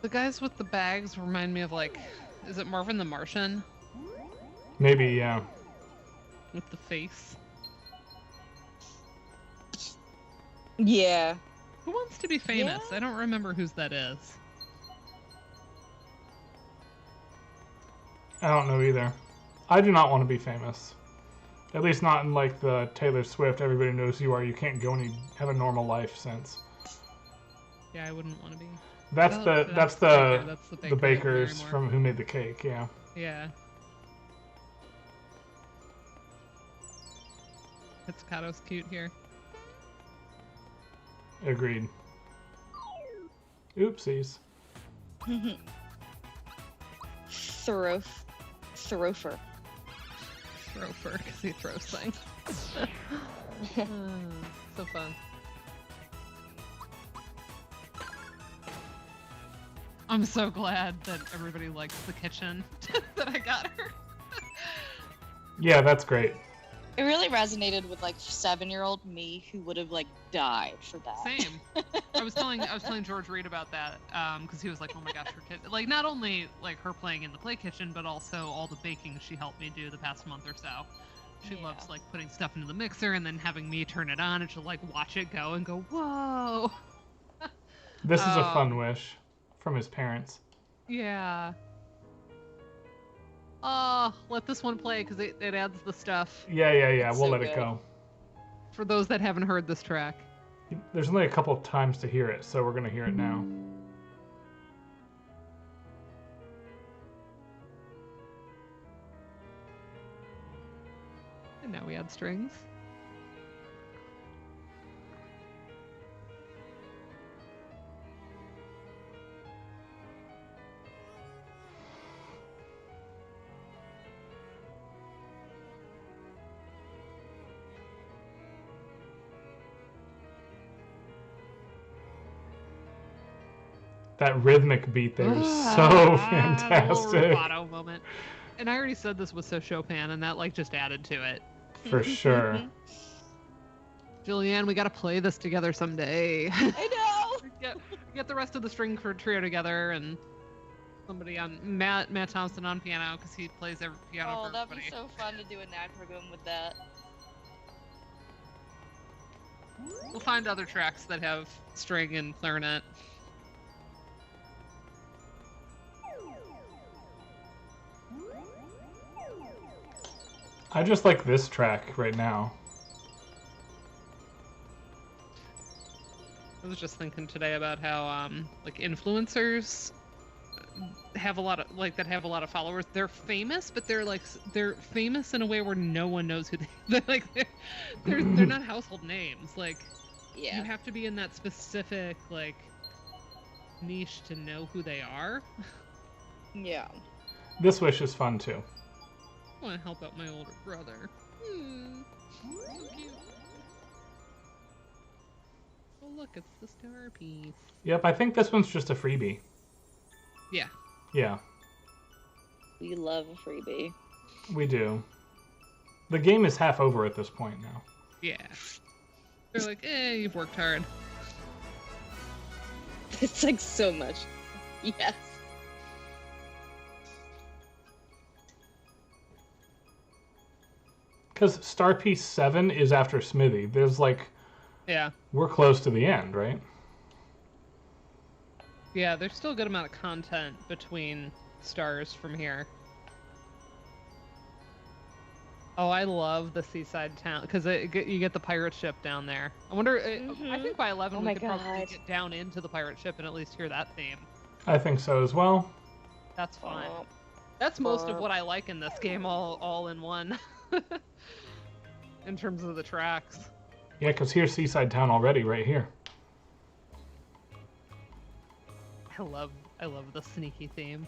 The guys with the bags remind me of like, is it Marvin the Martian Maybe, yeah. with the face? Yeah. Who wants to be famous? Yeah. I don't remember whose that is. I don't know either. I do not want to be famous. At least not in like the Taylor Swift, everybody knows who you are, you can't go and have a normal life sense. Yeah, I wouldn't want to be. That's Oh, the that's the baker. That's the the baker, bakers Barrymore. from Who Made the Cake, yeah. Yeah. Pizzicato's cute here. Agreed. Oopsies. Throfer. Throw fur because he throws things. So fun. I'm so glad that everybody likes the kitchen that I got her. Yeah, that's great. It really resonated with like 7-year-old me who would have like died for that. Same. I was telling George Reed about that because he was like, "Oh my gosh, her kid!" Like not only like her playing in the play kitchen, but also all the baking she helped me do the past month or so. She Yeah. loves like putting stuff into the mixer and then having me turn it on, and she'll like watch it go and go, "Whoa!" This is a fun Um, wish from his parents. Yeah. Oh, let this one play because it adds the stuff Yeah. It's We'll so let it good. go. for those that haven't heard this track. There's only a couple of times to hear it, so we're gonna hear it now. And now we add strings. That rhythmic beat there is so The little fantastic. rubato moment. And I already said this was so Chopin, and that like just added to it. For sure. Julianne, we gotta play this together someday. I know. get the rest of the string for trio together, and somebody on Matt Thompson on piano because he plays every piano Oh, for that'd be everybody. so fun to do an acronym with that. We'll find other tracks that have string and clarinet. I just like this track right now. I was just thinking today about how like influencers have a lot of followers. They're famous, but they're famous in a way where no one knows who they're not household names. Like, Yeah. you have to be in that specific like niche to know who they are. Yeah. This wish is fun too. I want to help out my older brother. So cute. Oh look, it's the star piece. Yep, I think this one's just a freebie. Yeah. Yeah, We love a freebie. we do. The game is half over at this point now. Yeah. They're like, you've worked hard. It's like so much. Yes. Because Star Piece 7 is after Smithy. There's like, Yeah. we're close to the end, right? Yeah, there's still a good amount of content between stars from here. Oh, I love the seaside town because you get the pirate ship down there. I wonder. I think by 11 Oh we my could probably God. get down into the pirate ship and at least hear that theme. I think so as well. That's fun. Oh, That's most of what I like in this game, all in one. In terms of the tracks. Yeah, because here's Seaside Town already, right here. I love the sneaky theme.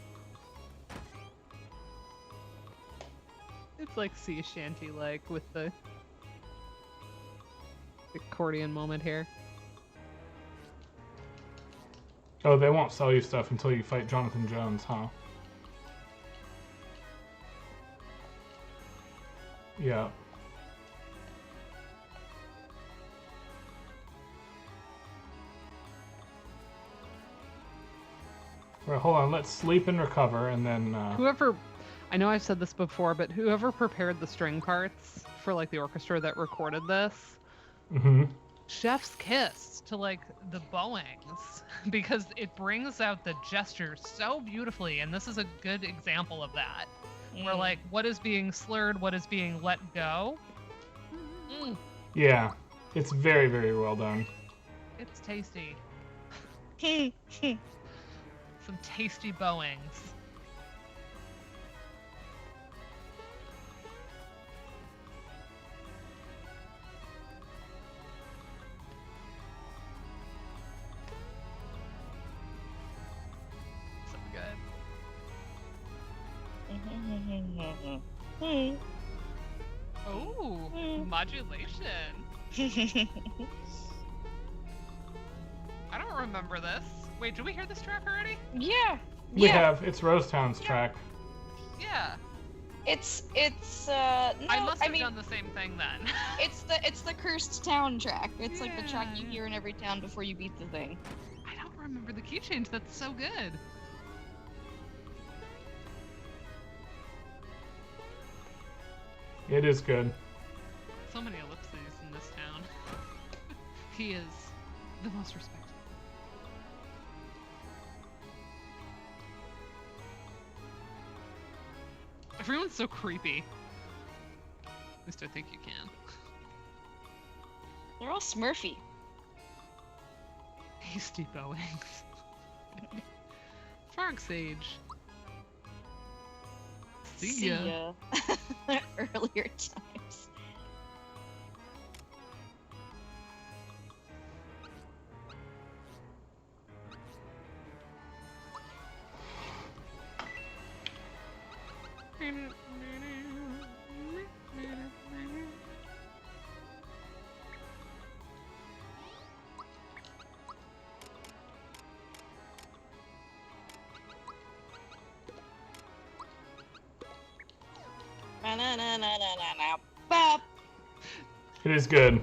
It's like sea shanty like with the accordion moment here. Oh, they won't sell you stuff until you fight Jonathan Jones, huh? Yeah. Well, hold on. Let's sleep and recover, and then... Whoever, I know I've said this before, but whoever prepared the string parts for like the orchestra that recorded this, chef's kiss to like the bowings, because it brings out the gestures so beautifully, and this is a good example of that. Where like what is being slurred, what is being let go. Yeah, it's very, very well done. It's tasty. Some tasty bowings. So good. Oh, modulation. I don't remember this. Wait, did we hear this track already? Yeah. We have. It's Rosetown's track. Yeah. It's no, I must have mean, done the same thing then. it's the cursed town track. It's like the track you hear in every town before you beat the thing. I don't remember the key change. That's so good. It is good. So many ellipses in this town. He is the most respected. Everyone's so creepy. At least I think you can. They're all Smurfy. Hasty bowings. Frog Sage. See ya. Earlier times. Bop. It is good.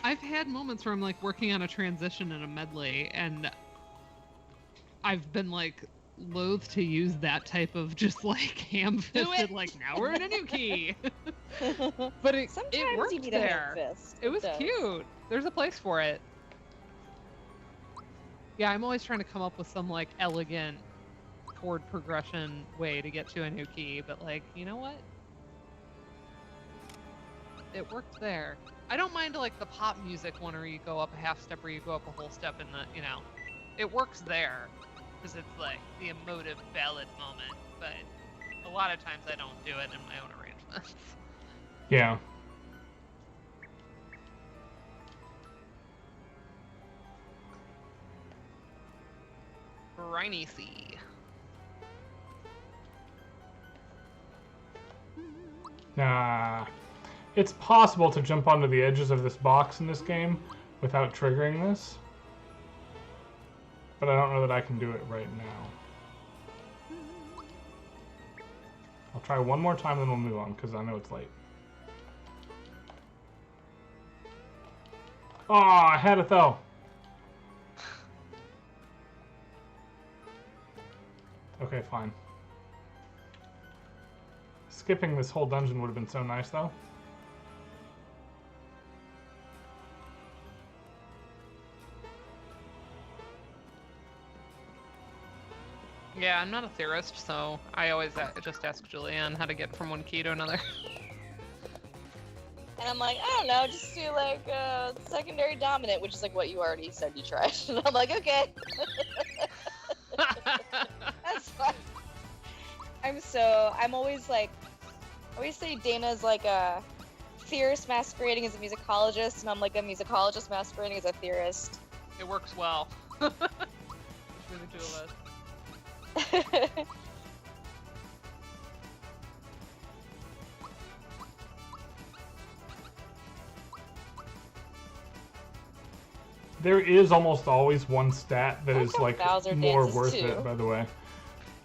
I've had moments where I'm like working on a transition in a medley, and I've been like loath to use that type of just like ham-fisted, like now we're in a new key. But it Sometimes worked you need there. a hand fist. It was does. cute. There's a place for it. Yeah, I'm always trying to come up with some like elegant chord progression way to get to a new key, but like, you know what? It worked there. I don't mind like the pop music one where you go up a half step or you go up a whole step in the, you know, it works there. because it's like the emotive ballad moment. But a lot of times I don't do it in my own arrangements. Yeah. Briny Sea. Nah. It's possible to jump onto the edges of this box in this game without triggering this. But I don't know that I can do it right now. I'll try one more time, then we'll move on, because I know it's late. Oh, I had it though. Okay, fine. Skipping this whole dungeon would have been so nice, though. Yeah, I'm not a theorist, so I always just ask Julianne how to get from one key to another. And I'm like, I don't know, just do like secondary dominant, which is like what you already said you tried. And I'm like, okay. That's fine. I'm always like, I always say Dana's like a theorist masquerading as a musicologist, and I'm like a musicologist masquerading as a theorist. It works well. Between the two of us. There is almost always one stat that is like Bowser more dances worth too. it, by the way.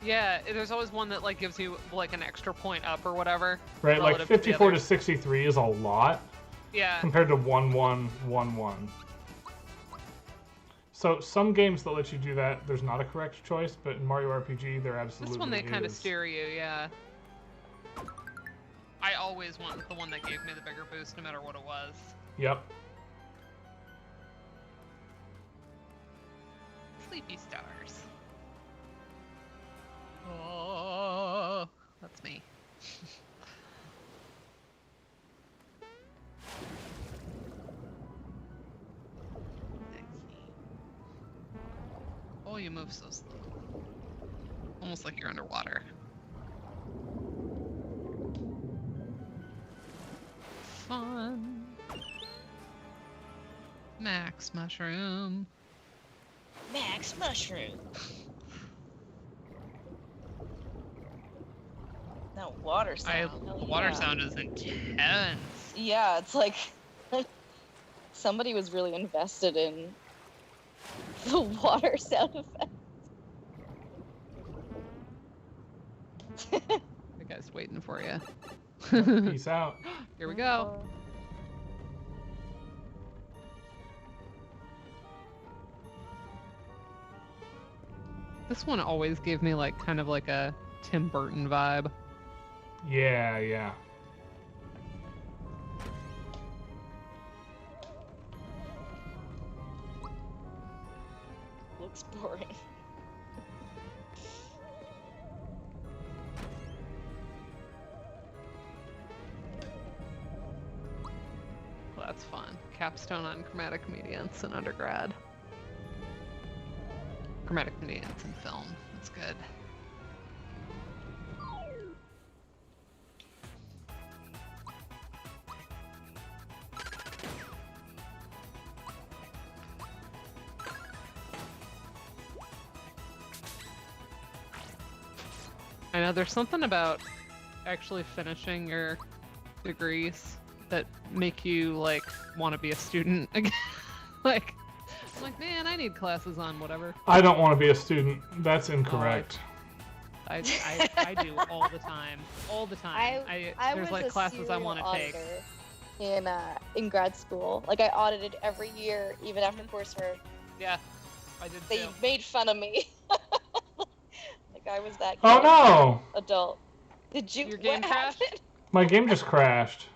Yeah, there's always one that like gives you like an extra point up or whatever. Right, like relative to the 54 to others. 63 is a lot Yeah. compared to 1-1-1-1. So some games that let you do that, there's not a correct choice, but in Mario RPG, there absolutely This one they kind of is. steer you, yeah. I always want the one that gave me the bigger boost, no matter what it was. Yep. Sleepy Stars. Oh, that's me. Oh, you move so slow. Almost like you're underwater. Fun. Max Mushroom. Max Mushroom. That water sound. Hell The water yeah. sound is intense. Yeah, it's like somebody was really invested in the water sound effect. The guy's waiting for you. Peace out. Here we go. This one always gave me like kind of like a Tim Burton vibe. Yeah, yeah. Looks boring. Well, that's fun. Capstone on Chromatic Mediance in undergrad. Chromatic Mediance in film. That's good. I know there's something about actually finishing your degrees that make you like want to be a student again. like, I'm like, man, I need classes on whatever. I don't want to be a student. That's incorrect. I do all the time. All the time. I There's was like a classes I want to take. auditor in grad school. Like I audited every year, even after coursework. Yeah, I did They too. made fun of me. Like I was that Oh kid, no! adult. Did you? Your game what crashed? happened? My game just crashed.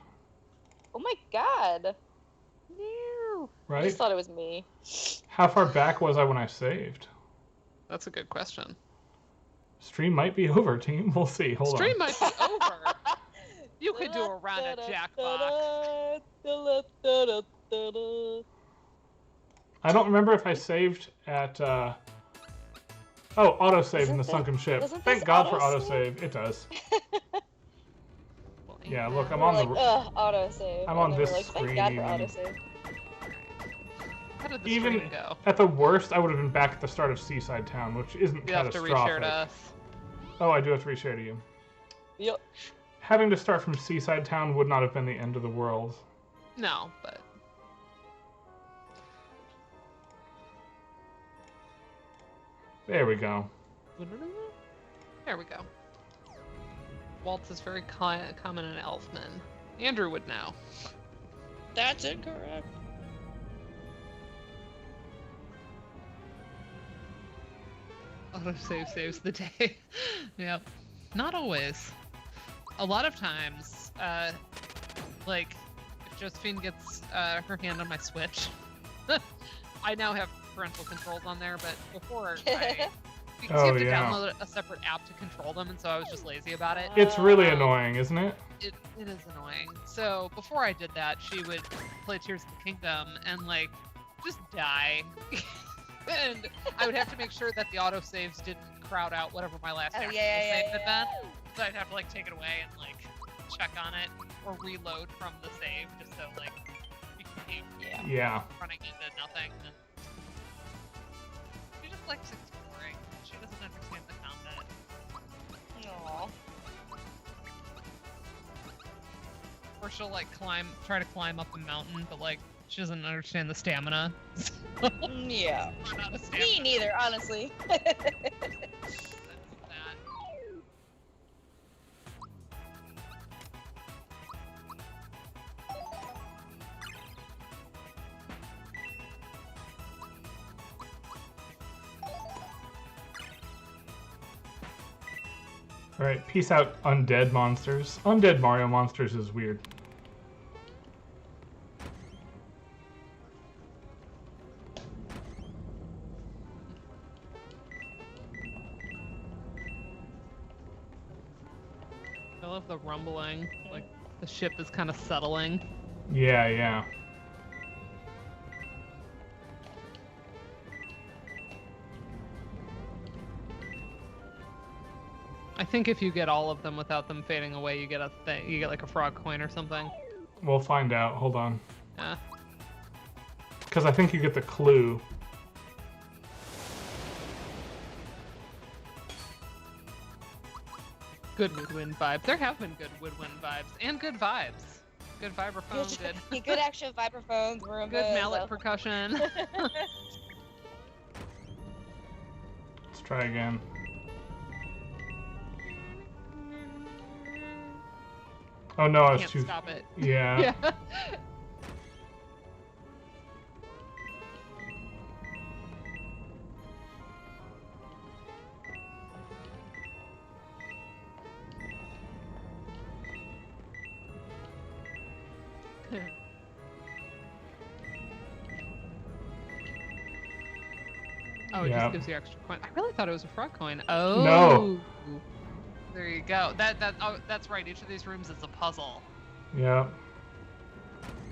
Oh my god! No. I Right? just thought it was me. How far back was I when I saved? That's a good question. Stream might be over, team. We'll see. Hold Stream on. might be over. You could do a round of Jackbox. I don't remember if I saved at Oh, autosave in the sunken ship. doesn't Thank this God for autosave? autosave. It does. Well, Yeah, ain't look, that- I'm We're on like, the. ugh, autosave. I'm and on then this we're like, thank screen God for even. autosave. How did the Even stream go? at the worst, I would have been back at the start of Seaside Town, which isn't You have to catastrophic. reshare to us. Oh, I do have to reshare to you. Yep. Having to start from Seaside Town would not have been the end of the world. No, but There we go. there we go. Waltz is very common in Elfman. Andrew would know. That's incorrect. Autosave saves the day. Yep. Not always. A lot of times, like, if Josephine gets her hand on my Switch, I now have parental controls on there, but before, because you have to download a separate app to control them, and so I was just lazy about it. It's really annoying, isn't it? It is annoying. So before I did that, she would play Tears of the Kingdom and, like, just die. And I would have to make sure that the autosaves didn't crowd out whatever my last actual save had been. So I'd have to, like, take it away and, like, check on it or reload from the save just so, like, we could keep Yeah. running into nothing. And she just likes exploring. She doesn't understand the combat. Aww. Or she'll, like, try to climb up a mountain, but, like, she doesn't understand the stamina. Yeah. Run out of Me stamina. neither, honestly. That. Alright, peace out, undead monsters. Undead Mario monsters is weird. I love the rumbling. Like, the ship is kind of settling. Yeah, yeah. I think if you get all of them without them fading away, you get a thing. You get like a frog coin or something. We'll find out. Hold on. Yeah. Because I think you get the clue. Good woodwind vibes. There have been good woodwind vibes and good vibes. Good vibraphone. Good. Good action vibraphones. We're Good mallet percussion. Let's try again. Oh no, I was Can't too. stop it. Yeah. Yeah. Oh, it Yeah. just gives you extra coin. I really thought it was a frog coin. Oh. No. There you go. That's right. Each of these rooms is a puzzle. Yeah.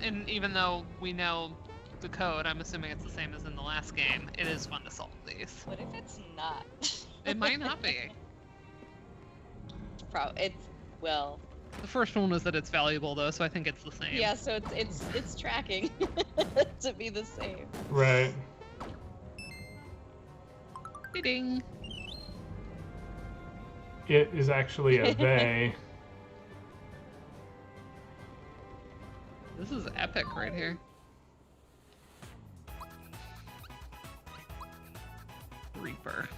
And even though we know the code, I'm assuming it's the same as in the last game. It is fun to solve these. What if it's not? It might not be. Well. The first one was that it's valuable though, so I think it's the same. Yeah, so it's tracking to be the same. Right. Ding. It is actually a they. This is epic right here. Reaper.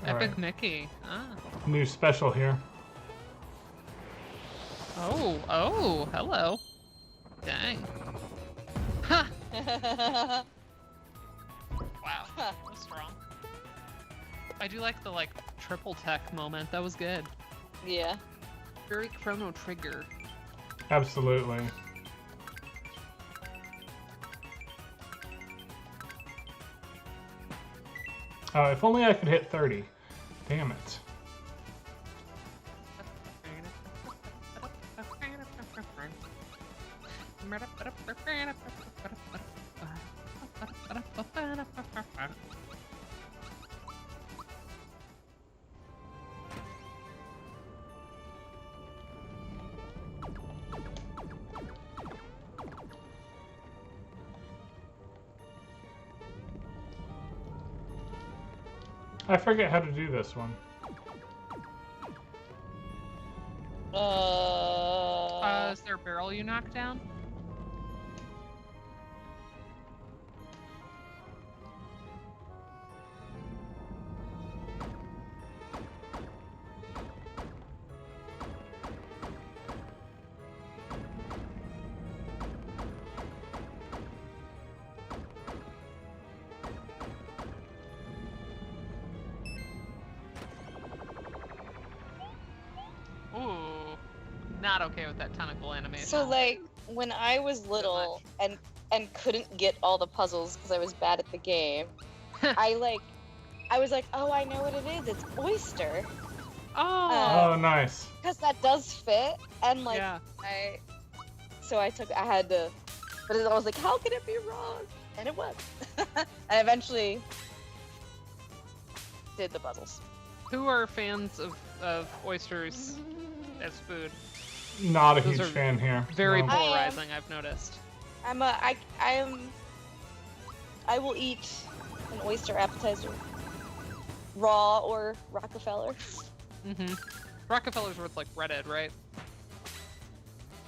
All Epic right. Mickey. Ah. New special here. Oh, hello. Dang. Ha! Wow, that was strong. I do like the, like, triple tech moment. That was good. Yeah. Very Chrono Trigger. Absolutely. If only I could hit 30. Damn it. I forget how to do this one. Is there a barrel you knock down? Ooh, not okay with that tentacle animation. So like when I was little and couldn't get all the puzzles because I was bad at the game, I was like, oh, I know what it is. It's oyster. Oh, nice. Because that does fit, and like Yeah. I had to, but I was like, how can it be wrong? And it was. I eventually did the puzzles. Who are fans of oysters as food? Not a Those huge are fan here. Very No. polarizing, I've noticed. I will eat an oyster appetizer, raw or Rockefeller. Mm-hmm. Rockefeller's where it's like breaded, right?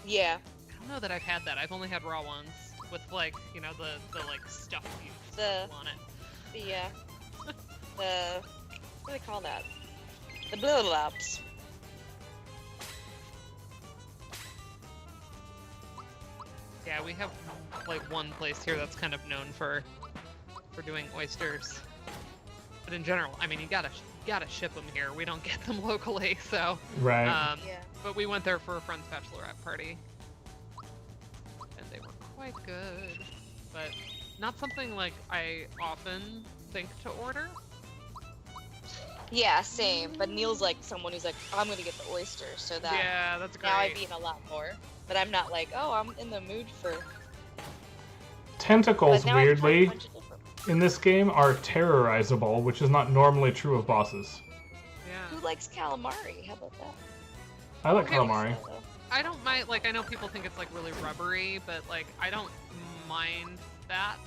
Yeah. I don't know that I've had that. I've only had raw ones with like, you know, the like stuff you The- on it. The what do they call that? The blowlaps. Yeah, we have like one place here that's kind of known for doing oysters. But in general, I mean, you gotta ship them here. We don't get them locally, so. Right. Yeah. But we went there for a friend's bachelorette party, and they were quite good. But not something like I often think to order. Yeah, same. But Neil's like someone who's like, I'm gonna get the oyster, so that Yeah, that's great. now I've eaten a lot more. But I'm not like, oh, I'm in the mood for. Tentacles, But now I've tried a weirdly, bunch of different- in this game are terrorizable, which is not normally true of bosses. Yeah. Who likes calamari? How about that? I like Okay, calamari. I don't mind, like, I know people think it's, like, really rubbery, but, like, I don't mind that.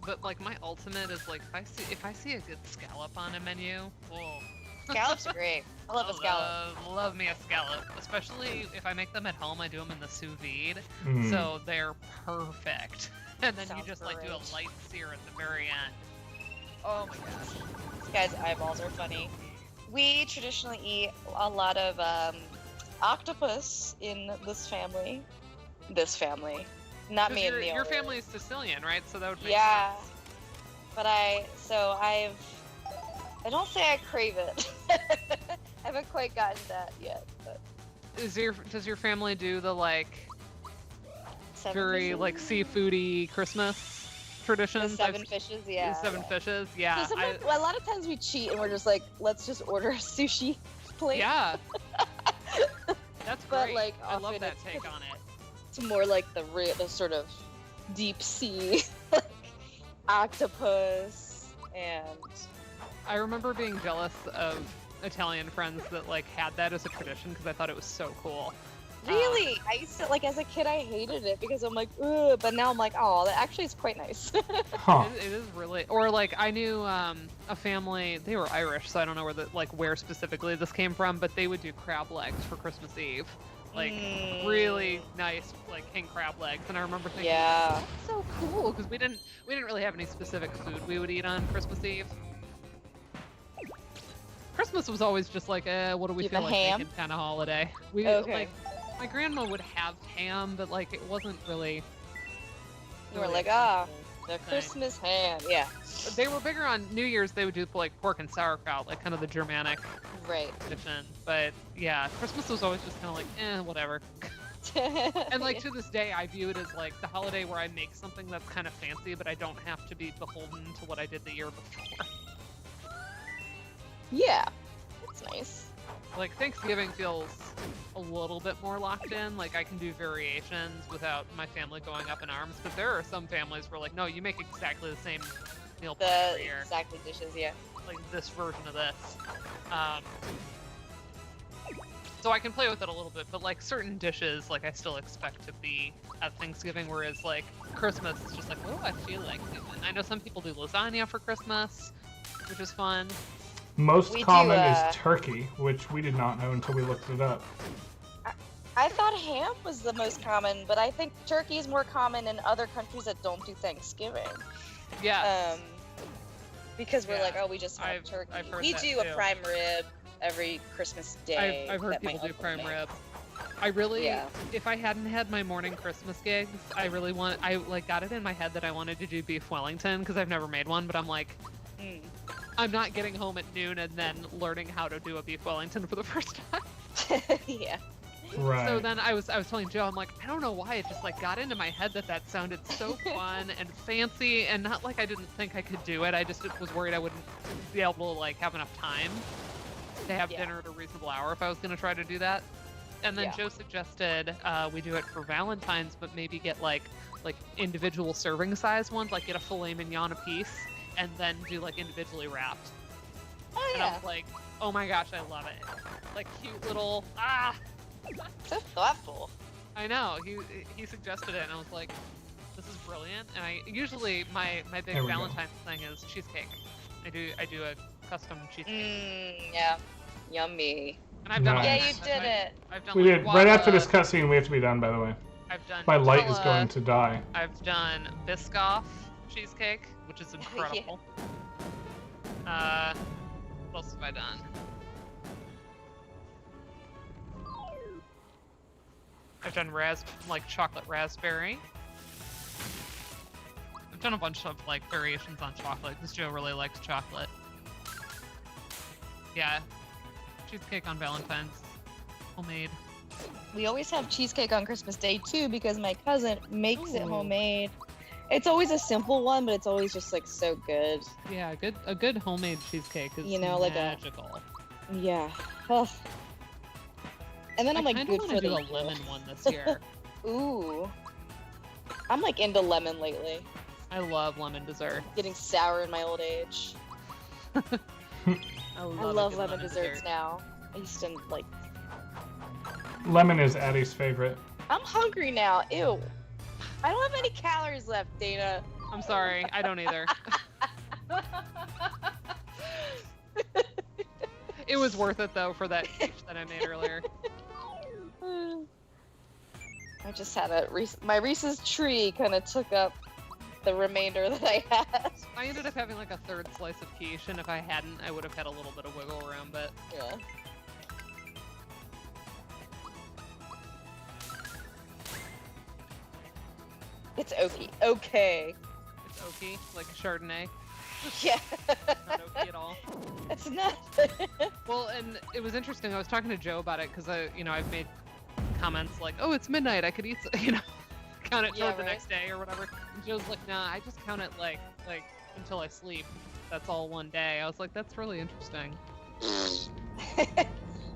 But, like, my ultimate is, like, if I see a good scallop on a menu, whoa. Scallops are great. I love a scallop. Love me a scallop. Especially if I make them at home, I do them in the sous vide, Mm. so they're perfect. And then Sounds you just, like, do a great. light sear at the very end. Oh my gosh. This guy's eyeballs are funny. We traditionally eat a lot of octopus in this family. Not me and Neil. Your family is Sicilian, right? So that would make Yeah. sense. But I don't say I crave it. I haven't quite gotten that yet. But Does your family do the, like, seven very fishes? like seafoody Christmas The traditions? seven fishes, yeah. Seven fishes, So yeah. sometimes, well, a lot of times we cheat and we're just like, let's just order a sushi plate. Yeah. That's But, great. like, I love often that it's- take on it. It's more like the sort of deep sea like, octopus and I remember being jealous of Italian friends that like had that as a tradition because I thought it was so cool. really, I used to like as a kid I hated it because I'm like, ugh, but now I'm like, oh, that actually is quite nice. Huh. It is really, or like I knew a family. They were Irish, so I don't know where specifically this came from, but they would do crab legs for Christmas Eve, like really nice like king crab legs. And I remember thinking, Yeah. that's so cool because we didn't really have any specific food we would eat on Christmas Eve. Christmas was always just like, what do we Keep feel a like ham? making kind of holiday. We Okay. like my grandma would have ham, but like it wasn't really. You were really like, a ah, the thing. Christmas ham. Yeah. They were bigger on New Year's. They would do like pork and sauerkraut, like kind of the Germanic Right. tradition. But yeah, Christmas was always just kind of like, whatever. And like to this day, I view it as like the holiday where I make something that's kind of fancy, but I don't have to be beholden to what I did the year before. Yeah. That's nice. Like, Thanksgiving feels a little bit more locked in. Like, I can do variations without my family going up in arms. But there are some families where, like, no, you make exactly the same meal plan The every year. exactly dishes, yeah. Like, this version of this. So I can play with it a little bit, but, like, certain dishes, like, I still expect to be at Thanksgiving, whereas, like, Christmas is just like, what do I feel like doing? I know some people do lasagna for Christmas, which is fun. Most We do, common is turkey, which we did not know until we looked it up. I thought ham was the most common, but I think turkey is more common in other countries that don't do Thanksgiving. Yeah. Because we're Yeah, like, oh, we just have turkey. I've heard We that do too. a prime rib every Christmas day. I've heard that my people do uncle prime makes. rib. I really, Yeah. if I hadn't had my morning Christmas gigs, I like got it in my head that I wanted to do beef Wellington because I've never made one, but I'm like, Mm. I'm not getting home at noon and then learning how to do a beef Wellington for the first time. Yeah. Right. So then I was telling Joe, I'm like, I don't know why it just like got into my head that sounded so fun and fancy, and not like I didn't think I could do it. I just was worried I wouldn't be able to like have enough time to have Yeah. dinner at a reasonable hour if I was going to try to do that. And then Yeah. Joe suggested we do it for Valentine's, but maybe get like individual serving size ones, like get a filet mignon a piece, and then do like individually wrapped. Oh And I yeah. was like, oh my gosh, I love it. Like cute little So thoughtful. I know. He suggested it, and I was like, "This is brilliant." And I usually my big There we go. Valentine's thing is cheesecake. I do a custom cheesecake, Yeah. Yummy. and I've done. Nice. Yeah, all you kinds. did it. I've done. We like, did. Right after this guava, cutscene, we have to be done, by the way. I've done. My light is Nutella, going to die. I've done Biscoff cheesecake, which is incredible. What else have I done? I've done chocolate raspberry. I've done a bunch of like variations on chocolate because Joe really likes chocolate. Yeah, cheesecake on Valentine's, homemade. We always have cheesecake on Christmas Day too because my cousin makes it Ooh. homemade. It's always a simple one, but it's always just like so good. Yeah, a good homemade cheesecake is like a- magical. Yeah. Ugh. And then I'm like I good kind for of the want to do a lemon one this year. Ooh. I'm like into lemon lately. I love lemon dessert. Getting sour in my old age. I I a love good lemon desserts dessert. now. I used to like. Lemon is Addie's favorite. I'm hungry now. Ew. I don't have any calories left, Dana. I'm sorry, I don't either. It was worth it though for that quiche that I made earlier. I just had my Reese's tree kind of took up the remainder that I had. I ended up having like a third slice of quiche, and if I hadn't, I would have had a little bit of wiggle room, but Yeah. It's okay. Okay. it's oaky, like a Chardonnay. Yeah. Not oaky at all. It's not. Well, and it was interesting. I was talking to Joe about it because I've made comments like, "Oh, it's midnight. I could eat," count it Yeah, toward the right. next day or whatever. And Joe's like, "Nah, I just count it like until I sleep. That's all one day." I was like, "That's really interesting."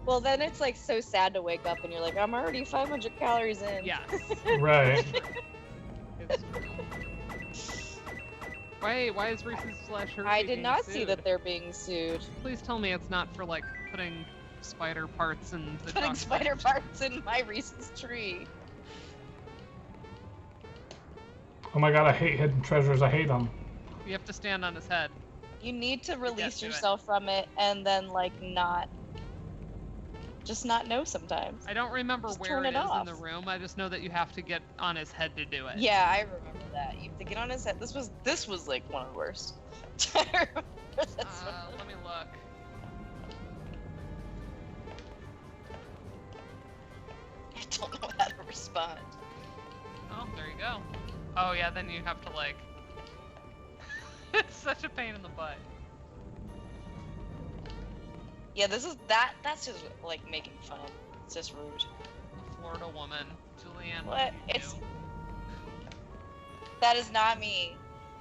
Well, then it's like so sad to wake up and you're like, I'm already 500 calories in. Yes. Right. It's why is Reese's slash Hershey I did being not see sued? that they're being sued. Please tell me it's not for like putting spider parts in the Putting chocolate. spider parts in my Reese's tree. Oh my god, I hate hidden treasures. I hate them. You have to stand on his head. You need to release do it. yourself from it and then like just not know sometimes. I don't remember Just where turn it it is off. in the room. I just know that you have to get on his head to do it. Yeah, I remember that. You have to get on his head. This was like one of the worst. I remember this one. Let me look. I don't know how to respond. Oh, there you go. Oh yeah, then you have to like. It's such a pain in the butt. Yeah, that's just like making fun. It's just rude. The Florida woman, Julianne. What? did you It's do? that is not me.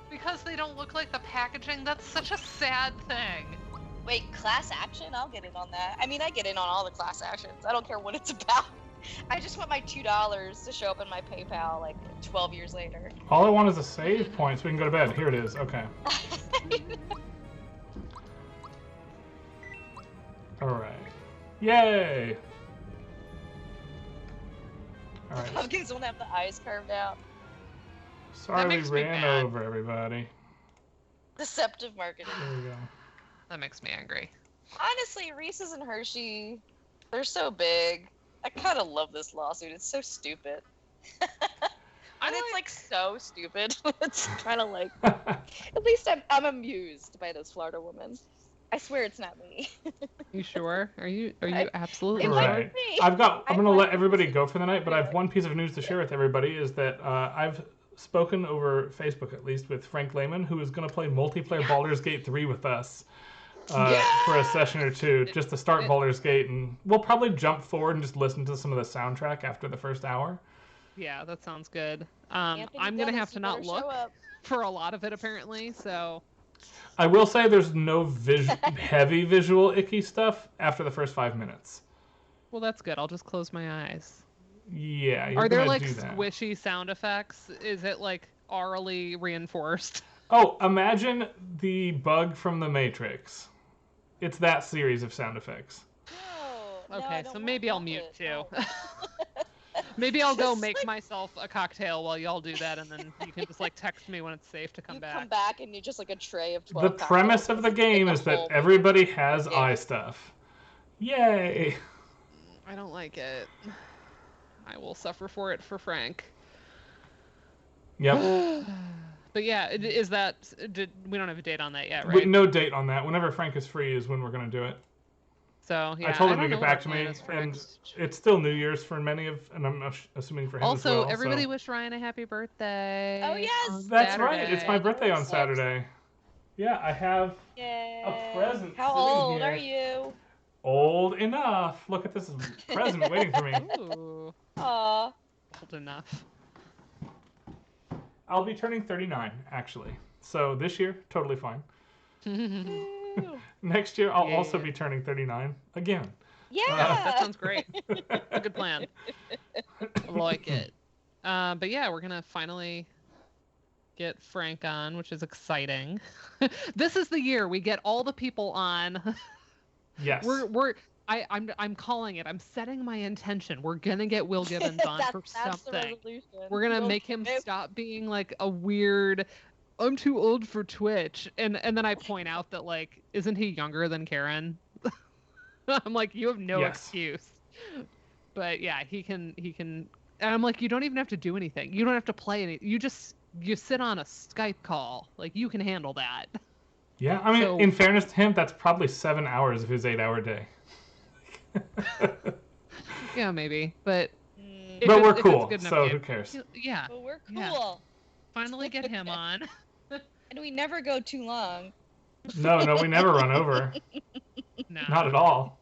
Because they don't look like the packaging. That's such a sad thing. Wait, class action? I'll get in on that. I mean, I get in on all the class actions. I don't care what it's about. I just want my $2 to show up in my PayPal like 12 years later. All I want is a save point so we can go to bed. Here it is. Okay. All right. Yay! All right. Pumpkins don't have the eyes carved out. Sorry we makes me ran mad. over everybody. Deceptive marketing. There we go. That makes me angry. Honestly, Reese's and Hershey, they're so big. I kind of love this lawsuit. It's so stupid. And it's like so stupid. It's kind of like, at least I'm amused by this Florida woman. I swear it's not me. You sure? Are you absolutely It sure? might Right. be. I'm gonna might let be. everybody go for the night, but I have one piece of news to share with everybody is that I've spoken over Facebook at least with Frank Lehman, who is going to play multiplayer Baldur's Gate 3 with us for a session or two, just to start Baldur's Gate, and we'll probably jump forward and just listen to some of the soundtrack after the first hour. Yeah, that sounds good. Anthony I'm gonna Dennis, have to you not better show look up. for a lot of it apparently. So I will say there's no heavy visual icky stuff after the first 5 minutes. well, that's good. I'll just close my eyes. Yeah, you're Are there gonna like do that. squishy sound effects? Is it like aurally reinforced? Oh, imagine the bug from the Matrix. It's that series of sound effects. No, Okay, I so don't maybe want I'll mute it. too. No. Maybe I'll go Just, make like- myself a cocktail while y'all do that, and then you can just like text me when it's safe to come You back. come back and you're just like a tray of 12 The cocktails premise of the in game is that whole everybody has Yeah. eye stuff. Yay! I don't like it. I will suffer for it for Frank. Yep. But yeah, is that? We don't have a date on that yet, right? No date on that. Whenever Frank is free is when we're going to do it. So yeah, I told him don't to know get what our back to plan me, is for and next- it's still New Year's for many of, and I'm assuming for him as Also, well. everybody so. wish Ryan a happy birthday. Oh, yes! on That's right. It's my Saturday. birthday on Six. Saturday. Yeah, I have Yay. present How sitting old here. are you? old enough. Look at this present waiting for me. Ooh, Aw. old enough. I'll be turning 39 actually. So this year, totally fine. Ooh. Next year, I'll Yeah. also be turning 39 again. Yeah. That sounds great. A good plan. I like it. But yeah, we're gonna finally get Frank on, which is exciting. This is the year we get all the people on. Yes. I'm calling it. I'm setting my intention. We're gonna get Will Gibbons on for That's the something. resolution. We're gonna Will make him Gibbons. stop being like a weird. I'm too old for Twitch, and then I point out that like, isn't he younger than Karen? I'm like, you have no Yes. excuse. But yeah, he can. And I'm like, you don't even have to do anything. You don't have to play any. You sit on a Skype call. Like you can handle that. Yeah, I mean, So- in fairness to him, that's probably 7 hours of his 8-hour day. Yeah, maybe. But Mm, if But it's- we're if it's cool, good enough so game- who cares? Yeah, but we're cool. Yeah. finally get him on. And we never go too long. No, we never run over. No, Not at all.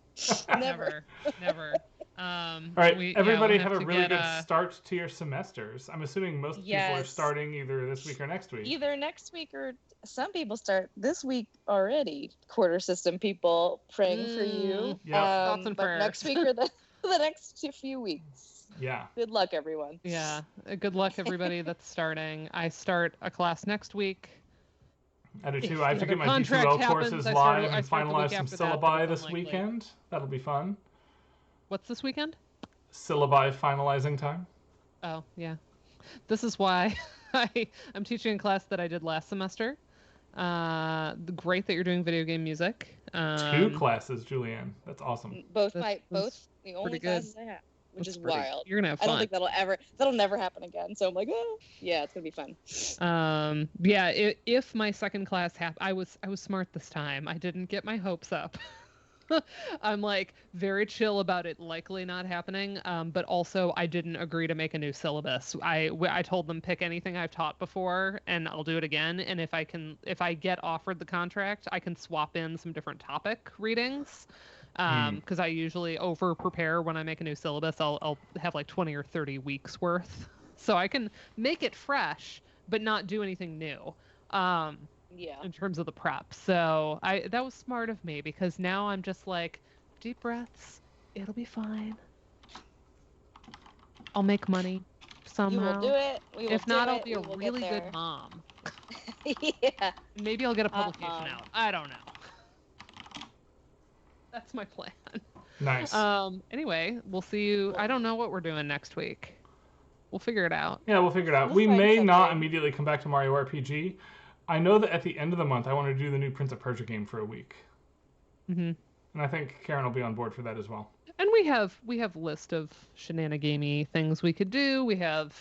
Never. never. All right, we- yeah, everybody we'll have a to really get, good start to your semesters. I'm assuming most people are Yes. starting either this week or next week. Either next week or some people start this week already. Quarter system people praying for you. Yep. Thoughts and but prayers. next week or the next few weeks. Yeah. Good luck, everyone. Yeah. Good luck, everybody that's starting. I start a class next week. I do If too. I have to the get my contract D2L happens, courses I start- live I and start the week finalize some after that, but syllabi it's this unlikely. weekend. That'll be fun. What's this weekend? Syllabi finalizing time. Oh, yeah. This is why I'm teaching a class that I did last semester. Great that you're doing video game music. 2 classes, Julianne. That's awesome. Both That's the only pretty good. classes I have, which That's is pretty- wild. You're gonna have I don't fun. think that'll never happen again. So I'm like, oh, yeah, it's gonna be fun. Yeah. If my second class I was smart this time. I didn't get my hopes up. I'm like very chill about it likely not happening, but also I didn't agree to make a new syllabus. I told them pick anything I've taught before and I'll do it again. And if I get offered the contract, I can swap in some different topic readings. Because I usually over prepare when I make a new syllabus. I'll have like 20 or 30 weeks worth, so I can make it fresh but not do anything new. Yeah. in terms of the prep. So that was smart of me because now I'm just like, deep breaths. It'll be fine. I'll make money somehow. You will do it. We will If not, do I'll it. be a We will really get good there. mom. Yeah. Maybe I'll get a publication Mom. out. I don't know. That's my plan. Nice. Anyway, we'll see you. I don't know what we're doing next week. We'll figure it out. Yeah, we'll figure it out. We'll We find may not something. immediately come back to Mario RPG. I know that at the end of the month, I want to do the new Prince of Persia game for a week. Mm-hmm. And I think Karen will be on board for that as well. And we have list of shenanigamey things we could do. We have,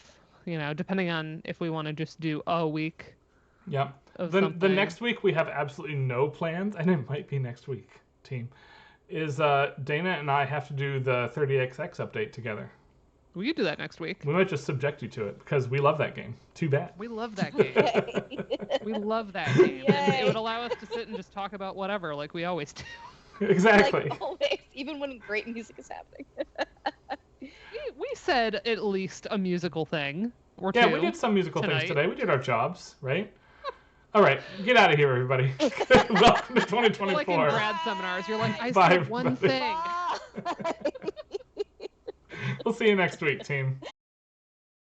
depending on if we want to just do a week Yep. of The something. next week we have absolutely no plans, and it might be next week, team. Is Dana and I have to do the 30XX update together. We could do that next week. We might just subject you to it because we love that game. Too bad. We love that game. Yay. We love that game. And it Yay. would allow us to sit and just talk about whatever, like we always do. Exactly. Like always, even when great music is happening. We said at least a musical thing or Yeah, two. we did some musical tonight. things today. We did our jobs, right? All right, get out of here, everybody. Welcome to 2024. Like in grad seminars, you're like, I Bye, said one everybody. thing. Bye. We'll see you next week, team.